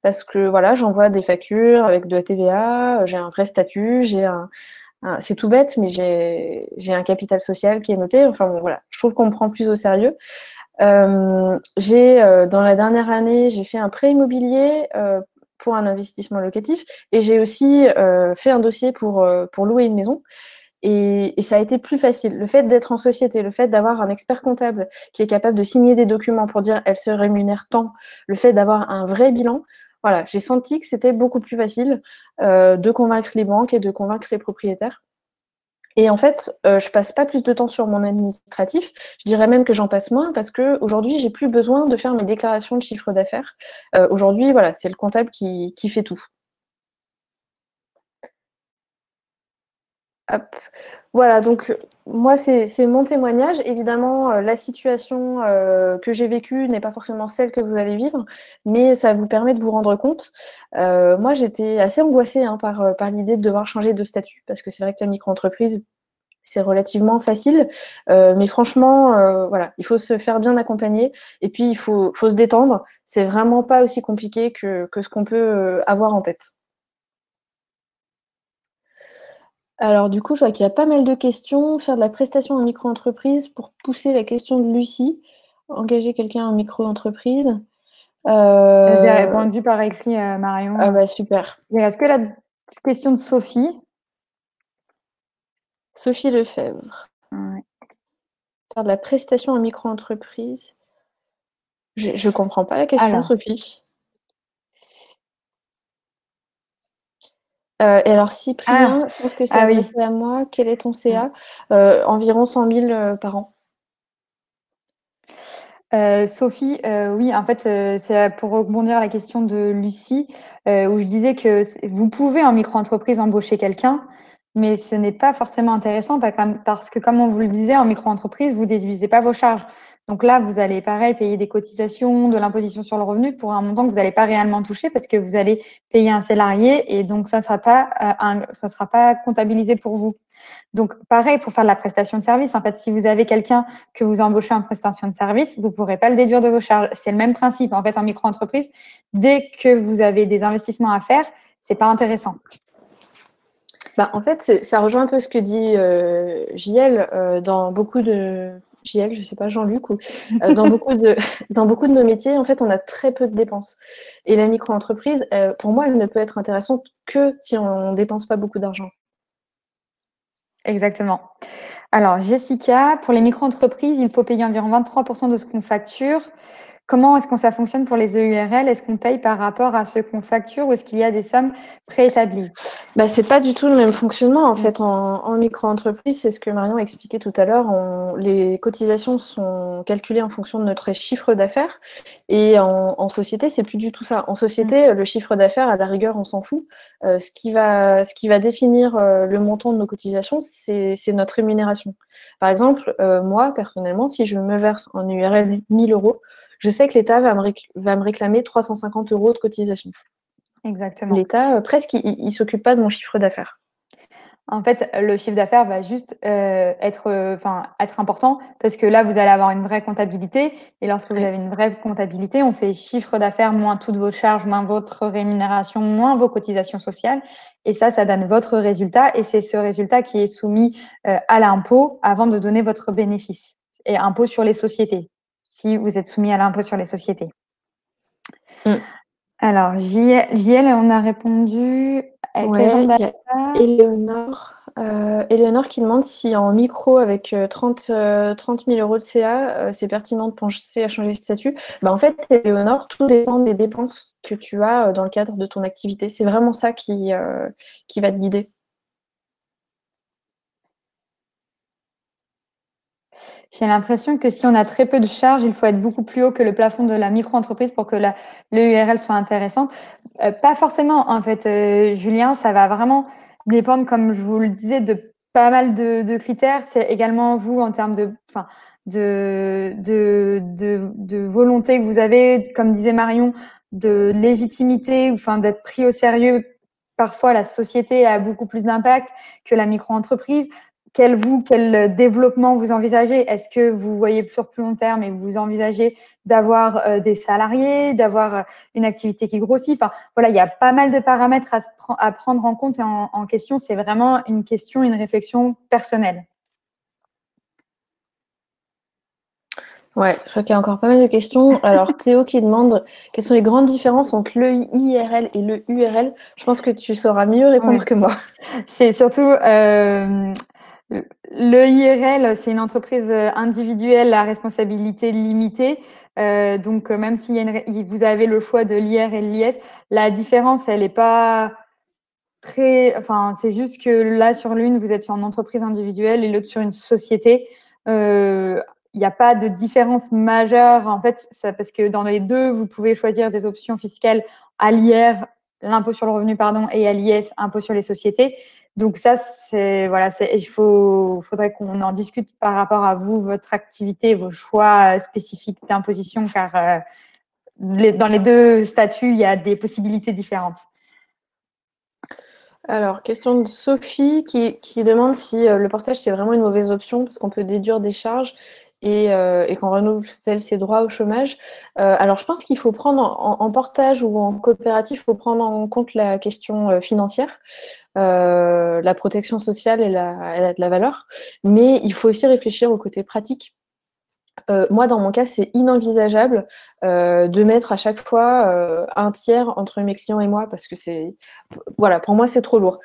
Parce que voilà, j'envoie des factures avec de la TVA, j'ai un vrai statut, c'est tout bête, mais j'ai un capital social qui est noté. Enfin bon, voilà, je trouve qu'on me prend plus au sérieux. Dans la dernière année, j'ai fait un prêt immobilier pour un investissement locatif et j'ai aussi fait un dossier pour louer une maison. Et ça a été plus facile. Le fait d'être en société, le fait d'avoir un expert comptable qui est capable de signer des documents pour dire elle se rémunère tant, le fait d'avoir un vrai bilan, voilà, j'ai senti que c'était beaucoup plus facile de convaincre les banques et de convaincre les propriétaires. Et en fait, je passe pas plus de temps sur mon administratif. Je dirais même que j'en passe moins parce qu'aujourd'hui, j'ai plus besoin de faire mes déclarations de chiffre d'affaires. Aujourd'hui, voilà, c'est le comptable qui fait tout. Hop. Voilà, donc moi, c'est mon témoignage. Évidemment, la situation que j'ai vécue n'est pas forcément celle que vous allez vivre, mais ça vous permet de vous rendre compte. Moi, j'étais assez angoissée par l'idée de devoir changer de statut, parce que c'est vrai que la micro-entreprise, c'est relativement facile. Mais franchement, voilà, il faut se faire bien accompagner et puis il faut se détendre. C'est vraiment pas aussi compliqué que ce qu'on peut avoir en tête. Alors du coup, je vois qu'il y a pas mal de questions. Faire de la prestation en micro-entreprise pour pousser la question de Lucie. Engager quelqu'un en micro-entreprise. J'ai répondu par écrit, Marion. Ah bah super. Il reste que la question de Sophie. Sophie Lefebvre. Ouais. Faire de la prestation en micro-entreprise. Je comprends pas la question, Alors. Sophie. Et alors, Cyprien, je pense que c'est adressé à moi. Quel est ton CA? Environ 100 000 par an. Sophie, oui, en fait, c'est pour rebondir à la question de Lucie, où je disais que vous pouvez en micro-entreprise embaucher quelqu'un, mais ce n'est pas forcément intéressant parce que, comme on vous le disait, en micro-entreprise, vous déduisez pas vos charges. Donc là, vous allez, pareil, payer des cotisations, de l'imposition sur le revenu pour un montant que vous n'allez pas réellement toucher parce que vous allez payer un salarié et donc ça sera pas comptabilisé pour vous. Donc, pareil pour faire de la prestation de service. En fait, si vous avez quelqu'un que vous embauchez en prestation de service, vous ne pourrez pas le déduire de vos charges. C'est le même principe. En fait, en micro-entreprise, dès que vous avez des investissements à faire, c'est pas intéressant. Bah, en fait, ça rejoint un peu ce que dit JL dans beaucoup de... JL, je sais pas, Jean-Luc, ou dans beaucoup de nos métiers, en fait, on a très peu de dépenses. Et la micro-entreprise, pour moi, elle ne peut être intéressante que si on ne dépense pas beaucoup d'argent. Exactement. Alors, Jessica, pour les micro-entreprises, il faut payer environ 23% de ce qu'on facture. Comment est-ce que ça fonctionne pour les EURL? Est-ce qu'on paye par rapport à ce qu'on facture ou est-ce qu'il y a des sommes préétablies? Bah, c'est pas du tout le même fonctionnement. En fait, en micro-entreprise, c'est ce que Marion a expliqué tout à l'heure. Les cotisations sont calculées en fonction de notre chiffre d'affaires. Et en société, c'est plus du tout ça. En société, le chiffre d'affaires, à la rigueur, on s'en fout. Ce qui va définir le montant de nos cotisations, c'est notre rémunération. Par exemple, moi, personnellement, si je me verse en URL 1000 €, je sais que l'État va me réclamer 350 € de cotisation. Exactement. L'État, presque, il ne s'occupe pas de mon chiffre d'affaires. En fait, le chiffre d'affaires va juste être important parce que là, vous allez avoir une vraie comptabilité. Et lorsque vous avez une vraie comptabilité, on fait chiffre d'affaires moins toutes vos charges, moins votre rémunération, moins vos cotisations sociales. Et ça donne votre résultat. Et c'est ce résultat qui est soumis à l'impôt avant de donner votre bénéfice. Et impôt sur les sociétés, si vous êtes soumis à l'impôt sur les sociétés. Alors, JL, on a répondu. Ouais, il y a Éléonore qui demande si en micro avec 30 000 € de CA, c'est pertinent de penser à changer de statut. Bah, en fait, Éléonore, tout dépend des dépenses que tu as dans le cadre de ton activité. C'est vraiment ça qui va te guider. J'ai l'impression que si on a très peu de charges, il faut être beaucoup plus haut que le plafond de la micro-entreprise pour que l'EURL soit intéressante. Pas forcément, en fait, Julien, ça va vraiment dépendre, comme je vous le disais, de pas mal de critères. C'est également vous en termes de volonté que vous avez, comme disait Marion, de légitimité, enfin d'être pris au sérieux. Parfois, la société a beaucoup plus d'impact que la micro-entreprise. Quel développement vous envisagez? Est-ce que vous voyez sur plus long terme et vous envisagez d'avoir des salariés, d'avoir une activité qui grossit? Enfin, voilà, il y a pas mal de paramètres à prendre en compte et en question. C'est vraiment une question, une réflexion personnelle. Ouais, je crois qu'il y a encore pas mal de questions. Alors, Théo qui demande quelles sont les grandes différences entre l'EIRL et le URL. Je pense que tu sauras mieux répondre que moi. C'est surtout l'EIRL, c'est une entreprise individuelle à responsabilité limitée. Donc, même si vous avez le choix de l'IR et de l'IS, la différence, elle n'est pas très. Enfin, c'est juste que là, sur l'une, vous êtes sur une entreprise individuelle et l'autre sur une société. Il n'y a pas de différence majeure, en fait, parce que dans les deux, vous pouvez choisir des options fiscales à l'IR, l'impôt sur le revenu, pardon, et à l'IS, impôt sur les sociétés. Donc ça, faudrait qu'on en discute par rapport à vous, votre activité, vos choix spécifiques d'imposition, car dans les deux statuts, il y a des possibilités différentes. Alors, question de Sophie qui demande si le portage c'est vraiment une mauvaise option parce qu'on peut déduire des charges et qu'on renouvelle ses droits au chômage. Alors, je pense qu'il faut prendre en portage ou en coopérative, il faut prendre en compte la question financière. La protection sociale, elle a de la valeur, mais il faut aussi réfléchir au côté pratique. Moi, dans mon cas, c'est inenvisageable de mettre à chaque fois un tiers entre mes clients et moi parce que voilà, pour moi, c'est trop lourd.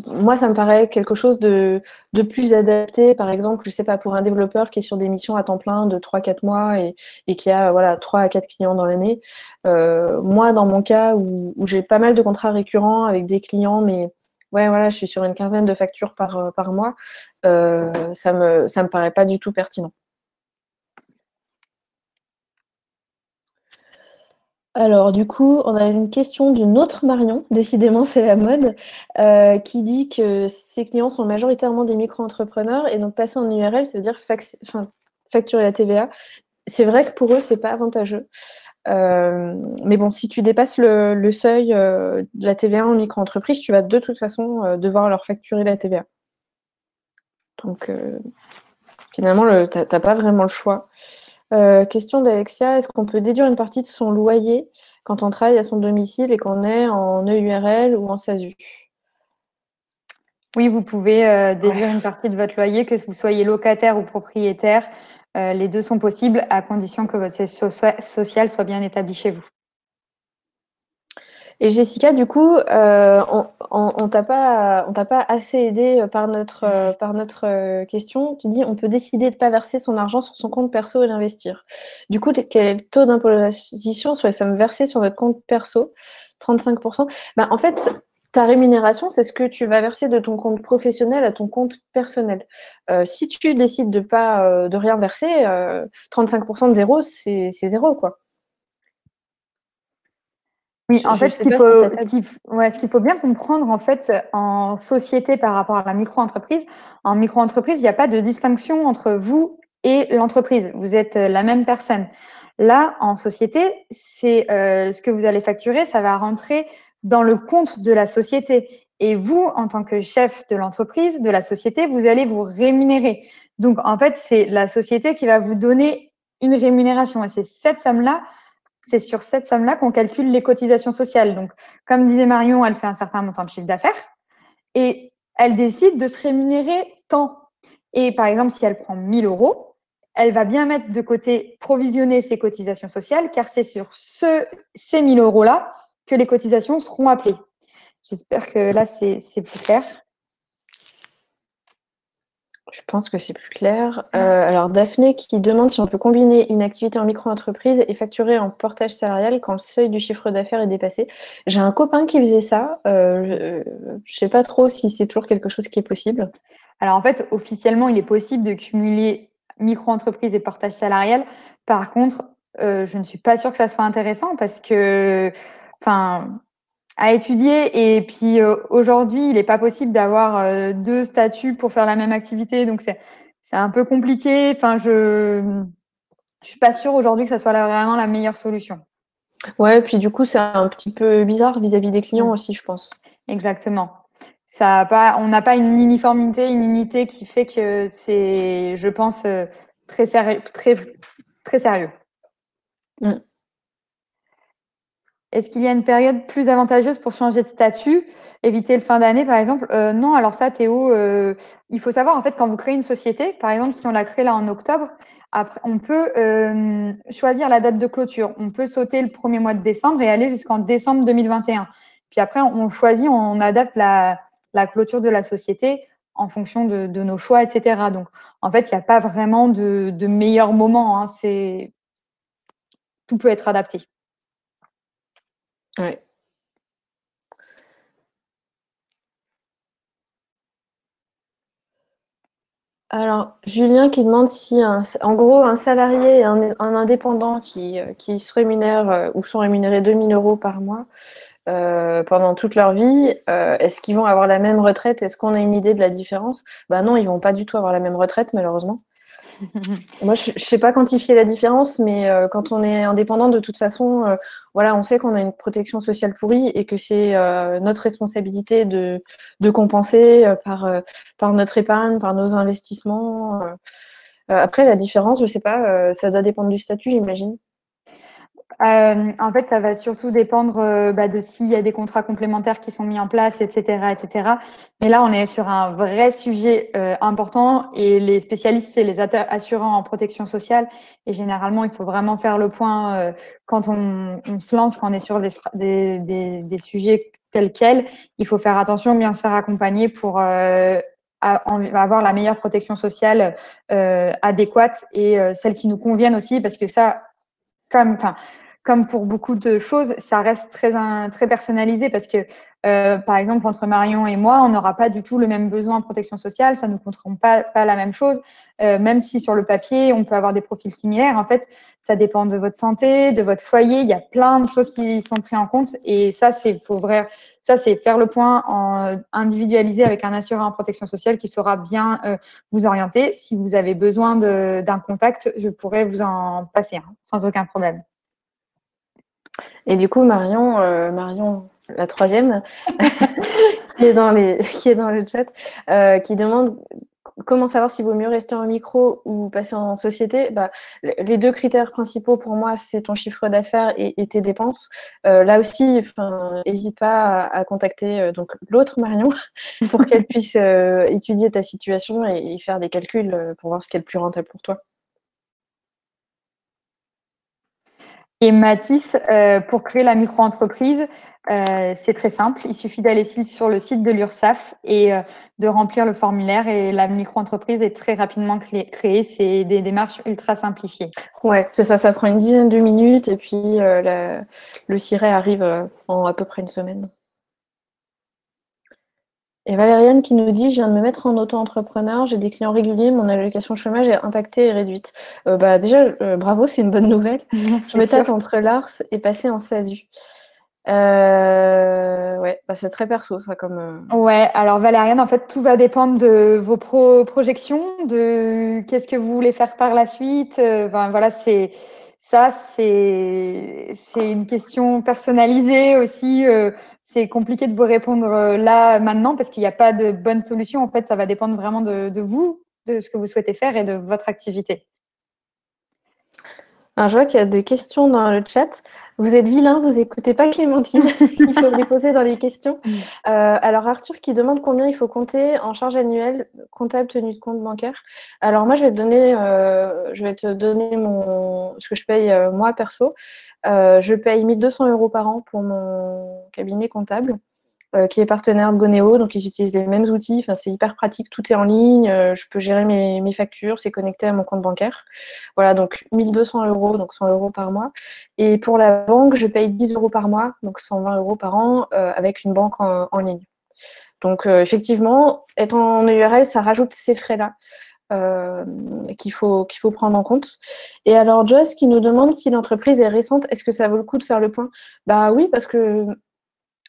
Moi, ça me paraît quelque chose de plus adapté. Par exemple, je sais pas, pour un développeur qui est sur des missions à temps plein de 3-4 mois et qui a voilà, 3 à 4 clients dans l'année. Moi, dans mon cas, où j'ai pas mal de contrats récurrents avec des clients, mais ouais, voilà, je suis sur une quinzaine de factures par mois, ça me paraît pas du tout pertinent. Alors, du coup, on a une question d'une autre Marion, décidément, c'est la mode, qui dit que ses clients sont majoritairement des micro-entrepreneurs et donc passer en URL, ça veut dire facturer la TVA. C'est vrai que pour eux, c'est pas avantageux. Mais bon, si tu dépasses le seuil de la TVA en micro-entreprise, tu vas de toute façon devoir leur facturer la TVA. Donc, finalement, tu n'as pas vraiment le choix. Question d'Alexia, est-ce qu'on peut déduire une partie de son loyer quand on travaille à son domicile et qu'on est en EURL ou en SASU? Oui, vous pouvez déduire une partie de votre loyer, que vous soyez locataire ou propriétaire. Les deux sont possibles à condition que votre siège social soit bien établi chez vous. Et Jessica, du coup, on t'a pas assez aidé par notre question. Tu dis on peut décider de ne pas verser son argent sur son compte perso et l'investir. Du coup, quel est le taux d'imposition sur les sommes versées sur votre compte perso? 35%. Ben, en fait, ta rémunération, c'est ce que tu vas verser de ton compte professionnel à ton compte personnel. Si tu décides de rien verser, 35% de zéro, c'est zéro, quoi. Oui, en fait, sais pas si ça t'aide. ce qu'il faut bien comprendre, en fait, en société par rapport à la micro-entreprise, en micro-entreprise, il n'y a pas de distinction entre vous et l'entreprise. Vous êtes la même personne. Là, en société, c'est ce que vous allez facturer, ça va rentrer dans le compte de la société. Et vous, en tant que chef de l'entreprise, de la société, vous allez vous rémunérer. Donc, en fait, c'est la société qui va vous donner une rémunération. Et c'est cette somme-là, c'est sur cette somme-là qu'on calcule les cotisations sociales. Donc, comme disait Marion, elle fait un certain montant de chiffre d'affaires et elle décide de se rémunérer tant. Et par exemple, si elle prend 1 000 euros, elle va bien mettre de côté, provisionner ses cotisations sociales, car c'est sur ces 1 000 euros-là que les cotisations seront appelées. J'espère que là, c'est plus clair. Je pense que c'est plus clair. Alors, Daphné qui demande si on peut combiner une activité en micro-entreprise et facturer en portage salarial quand le seuil du chiffre d'affaires est dépassé. J'ai un copain qui faisait ça. Je ne sais pas trop si c'est toujours quelque chose qui est possible. Alors, en fait, officiellement, il est possible de cumuler micro-entreprise et portage salarial. Par contre, je ne suis pas sûre que ça soit intéressant parce que, enfin, à étudier. Et puis aujourd'hui, il n'est pas possible d'avoir deux statuts pour faire la même activité. Donc, c'est un peu compliqué. Enfin, je ne suis pas sûre aujourd'hui que ça soit vraiment la meilleure solution. Ouais, puis du coup, c'est un petit peu bizarre vis-à-vis des clients aussi, je pense. Exactement. On n'a pas une uniformité, une unité qui fait que c'est, je pense, très sérieux. Très sérieux. Mm. Est-ce qu'il y a une période plus avantageuse pour changer de statut, éviter le fin d'année, par exemple? Non, alors ça, Théo, il faut savoir, en fait, quand vous créez une société, par exemple, si on l'a créée là en octobre, après, on peut choisir la date de clôture. On peut sauter le premier mois de décembre et aller jusqu'en décembre 2021. Puis après, on choisit, on adapte la clôture de la société en fonction de nos choix, etc. Donc, en fait, il n'y a pas vraiment de meilleur moment. Hein. Tout peut être adapté. Ouais. Alors, Julien qui demande si, en gros, un salarié et un indépendant qui se rémunèrent ou sont rémunérés 2 000 euros par mois pendant toute leur vie, est-ce qu'ils vont avoir la même retraite? Est-ce qu'on a une idée de la différence? Ben non, ils vont pas du tout avoir la même retraite, malheureusement. Moi, je ne sais pas quantifier la différence, mais quand on est indépendant, de toute façon, voilà, on sait qu'on a une protection sociale pourrie et que c'est notre responsabilité de compenser par notre épargne, par nos investissements. Après, la différence, je ne sais pas, ça doit dépendre du statut, j'imagine. En fait, ça va surtout dépendre de s'il y a des contrats complémentaires qui sont mis en place, etc., etc. Mais là, on est sur un vrai sujet important et les spécialistes, c'est les assureurs en protection sociale. Et généralement, il faut vraiment faire le point quand on se lance, quand on est sur des sujets tels quels. Il faut faire attention, bien se faire accompagner pour avoir la meilleure protection sociale adéquate et celle qui nous convienne aussi, parce que ça, comme pour beaucoup de choses, ça reste très personnalisé parce que, par exemple, entre Marion et moi, on n'aura pas du tout le même besoin en protection sociale, ça ne nous coûtera pas la même chose, même si sur le papier, on peut avoir des profils similaires. En fait, ça dépend de votre santé, de votre foyer, il y a plein de choses qui sont prises en compte et ça, c'est faire le point individualisé avec un assureur en protection sociale qui saura bien vous orienter. Si vous avez besoin d'un contact, je pourrais vous en passer un, sans aucun problème. Et du coup, Marion, la troisième, qui est dans le chat, qui demande comment savoir s'il vaut mieux rester en micro ou passer en société. Les deux critères principaux pour moi, c'est ton chiffre d'affaires et tes dépenses. Là aussi, n'hésite pas à contacter donc l'autre Marion pour qu'elle puisse étudier ta situation et faire des calculs pour voir ce qui est le plus rentable pour toi. Et Mathis, pour créer la micro-entreprise, c'est très simple. Il suffit d'aller sur le site de l'URSSAF et de remplir le formulaire et la micro-entreprise est très rapidement créée. C'est des démarches ultra simplifiées. Ouais, c'est ça prend une dizaine de minutes et puis le ciré arrive en à peu près une semaine. Et Valériane qui nous dit: je viens de me mettre en auto-entrepreneur, j'ai des clients réguliers, mon allocation chômage est impactée et réduite. Déjà, bravo, c'est une bonne nouvelle. Je me tâte entre l'ARS et passer en SASU. Ouais, c'est très perso ça comme. Ouais, alors Valériane, en fait, tout va dépendre de vos projections, de qu'est-ce que vous voulez faire par la suite. Voilà, c'est une question personnalisée aussi. C'est compliqué de vous répondre là maintenant parce qu'il n'y a pas de bonne solution. En fait, ça va dépendre vraiment de vous, de ce que vous souhaitez faire et de votre activité. Alors, je vois qu'il y a des questions dans le chat. Vous êtes vilain, vous n'écoutez pas Clémentine. Il faut les poser dans les questions. Alors, Arthur qui demande combien il faut compter en charge annuelle, comptable, tenue de compte bancaire. Alors, moi, je vais te donner ce que je paye moi perso. Je paye 1 200 € par an pour mon cabinet comptable. Qui est partenaire de Goneo, donc ils utilisent les mêmes outils, c'est hyper pratique, tout est en ligne, je peux gérer mes factures, c'est connecté à mon compte bancaire. Voilà, donc 1 200 €, donc 100 € par mois. Et pour la banque, je paye 10 € par mois, donc 120 € par an, avec une banque en ligne. Donc effectivement, étant en URL, ça rajoute ces frais-là. Qu'il faut prendre en compte. Et alors Joss qui nous demande si l'entreprise est récente, est-ce que ça vaut le coup de faire le point? Oui, parce que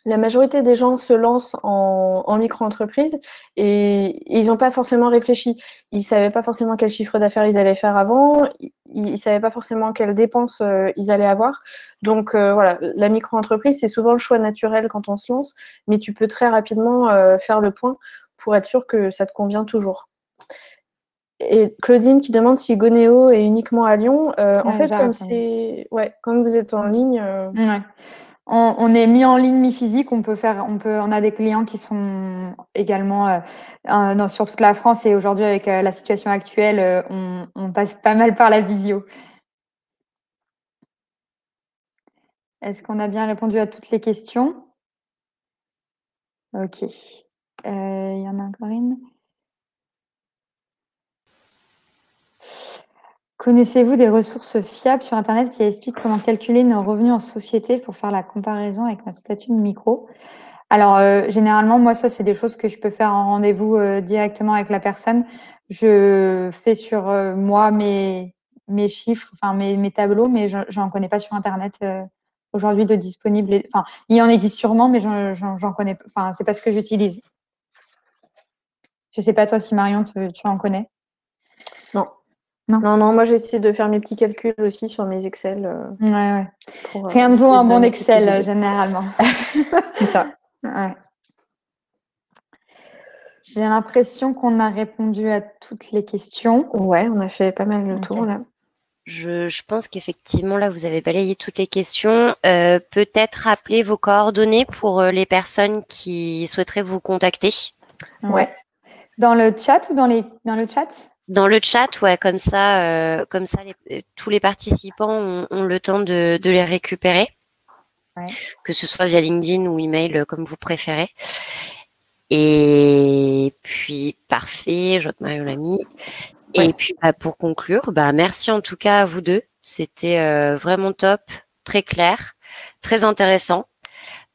la majorité des gens se lancent en micro-entreprise et ils n'ont pas forcément réfléchi. Ils ne savaient pas forcément quel chiffre d'affaires ils allaient faire avant. Ils ne savaient pas forcément quelles dépenses ils allaient avoir. Donc voilà, la micro-entreprise, c'est souvent le choix naturel quand on se lance, mais tu peux très rapidement faire le point pour être sûr que ça te convient toujours. Et Claudine qui demande si Goneo est uniquement à Lyon. En fait, comme vous êtes en ligne. Ouais. On est mis en ligne, mi physique. On a des clients qui sont également sur toute la France et aujourd'hui avec la situation actuelle, on passe pas mal par la visio. Est-ce qu'on a bien répondu à toutes les questions? Ok. Il y en a encore une. Connaissez-vous des ressources fiables sur Internet qui expliquent comment calculer nos revenus en société pour faire la comparaison avec notre statut de micro? Alors, généralement, moi, ça, c'est des choses que je peux faire en rendez-vous directement avec la personne. Je fais sur moi mes chiffres, mes tableaux, mais j'en connais pas sur Internet aujourd'hui de disponibles. Enfin, il y en existe sûrement, mais j'en connais pas. Enfin, c'est pas ce que j'utilise. Je sais pas toi si Marion, tu en connais. Non. Non, moi j'ai essayé de faire mes petits calculs aussi sur mes Excel. Ouais. Rien ne vaut un bon Excel, généralement. C'est ça. Ouais. J'ai l'impression qu'on a répondu à toutes les questions. Ouais, on a fait pas mal le tour là. Je pense qu'effectivement, là, vous avez balayé toutes les questions. Peut-être rappeler vos coordonnées pour les personnes qui souhaiteraient vous contacter. Ouais. Dans le chat ou dans le chat? Dans le chat, ouais, comme ça, tous les participants ont le temps de les récupérer. Ouais. Que ce soit via LinkedIn ou email, comme vous préférez. Et puis, parfait, je vois que Marion l'a mis. Et puis, pour conclure, merci en tout cas à vous deux. C'était vraiment top, très clair, très intéressant.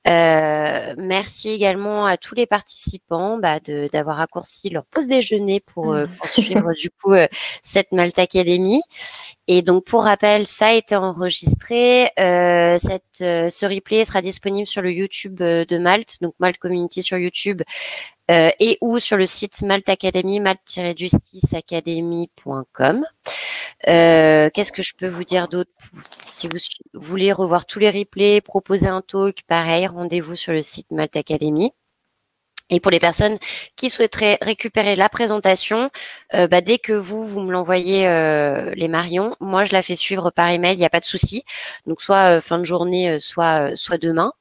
Merci également à tous les participants d'avoir raccourci leur pause déjeuner pour suivre du coup cette Malte Academy. Et donc pour rappel, ça a été enregistré. Ce replay sera disponible sur le YouTube de Malte, donc Malte Community sur YouTube. Et ou sur le site Malte Academy, malte-du6academy.com. Qu'est-ce que je peux vous dire d'autre? Si vous voulez revoir tous les replays, proposer un talk, pareil, rendez-vous sur le site Malte Academy. Et pour les personnes qui souhaiteraient récupérer la présentation, dès que vous me l'envoyez, les Marion, moi je la fais suivre par email, il n'y a pas de souci. Donc soit fin de journée, soit demain.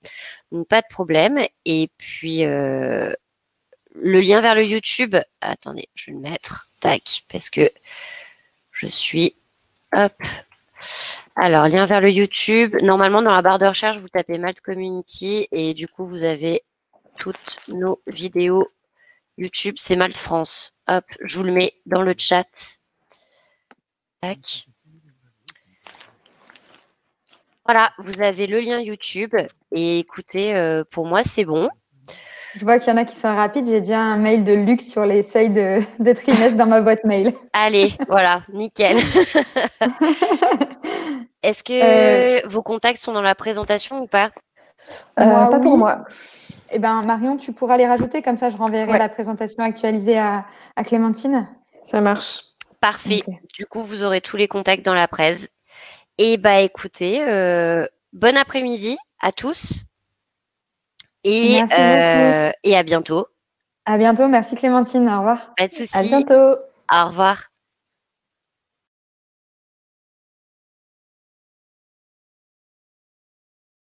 Donc pas de problème. Et puis le lien vers le YouTube, attendez, je vais le mettre, tac, parce que je suis, hop. Alors, lien vers le YouTube. Normalement, dans la barre de recherche, vous tapez Malte Community et du coup, vous avez toutes nos vidéos YouTube. C'est Malte France. Hop, je vous le mets dans le chat. Tac. Voilà, vous avez le lien YouTube. Et écoutez, pour moi, c'est bon. Je vois qu'il y en a qui sont rapides. J'ai déjà un mail de Luc sur les seuils de trimestre dans ma boîte mail. Allez, voilà, nickel. Est-ce que vos contacts sont dans la présentation ou pas? Pas pour moi. Eh ben, Marion, tu pourras les rajouter. Comme ça, je renverrai la présentation actualisée à Clémentine. Ça marche. Parfait. Okay. Du coup, vous aurez tous les contacts dans la presse. Et écoutez, bon après-midi à tous. Et à bientôt. À bientôt. Merci Clémentine. Au revoir. Pas de souci. À bientôt. Au revoir.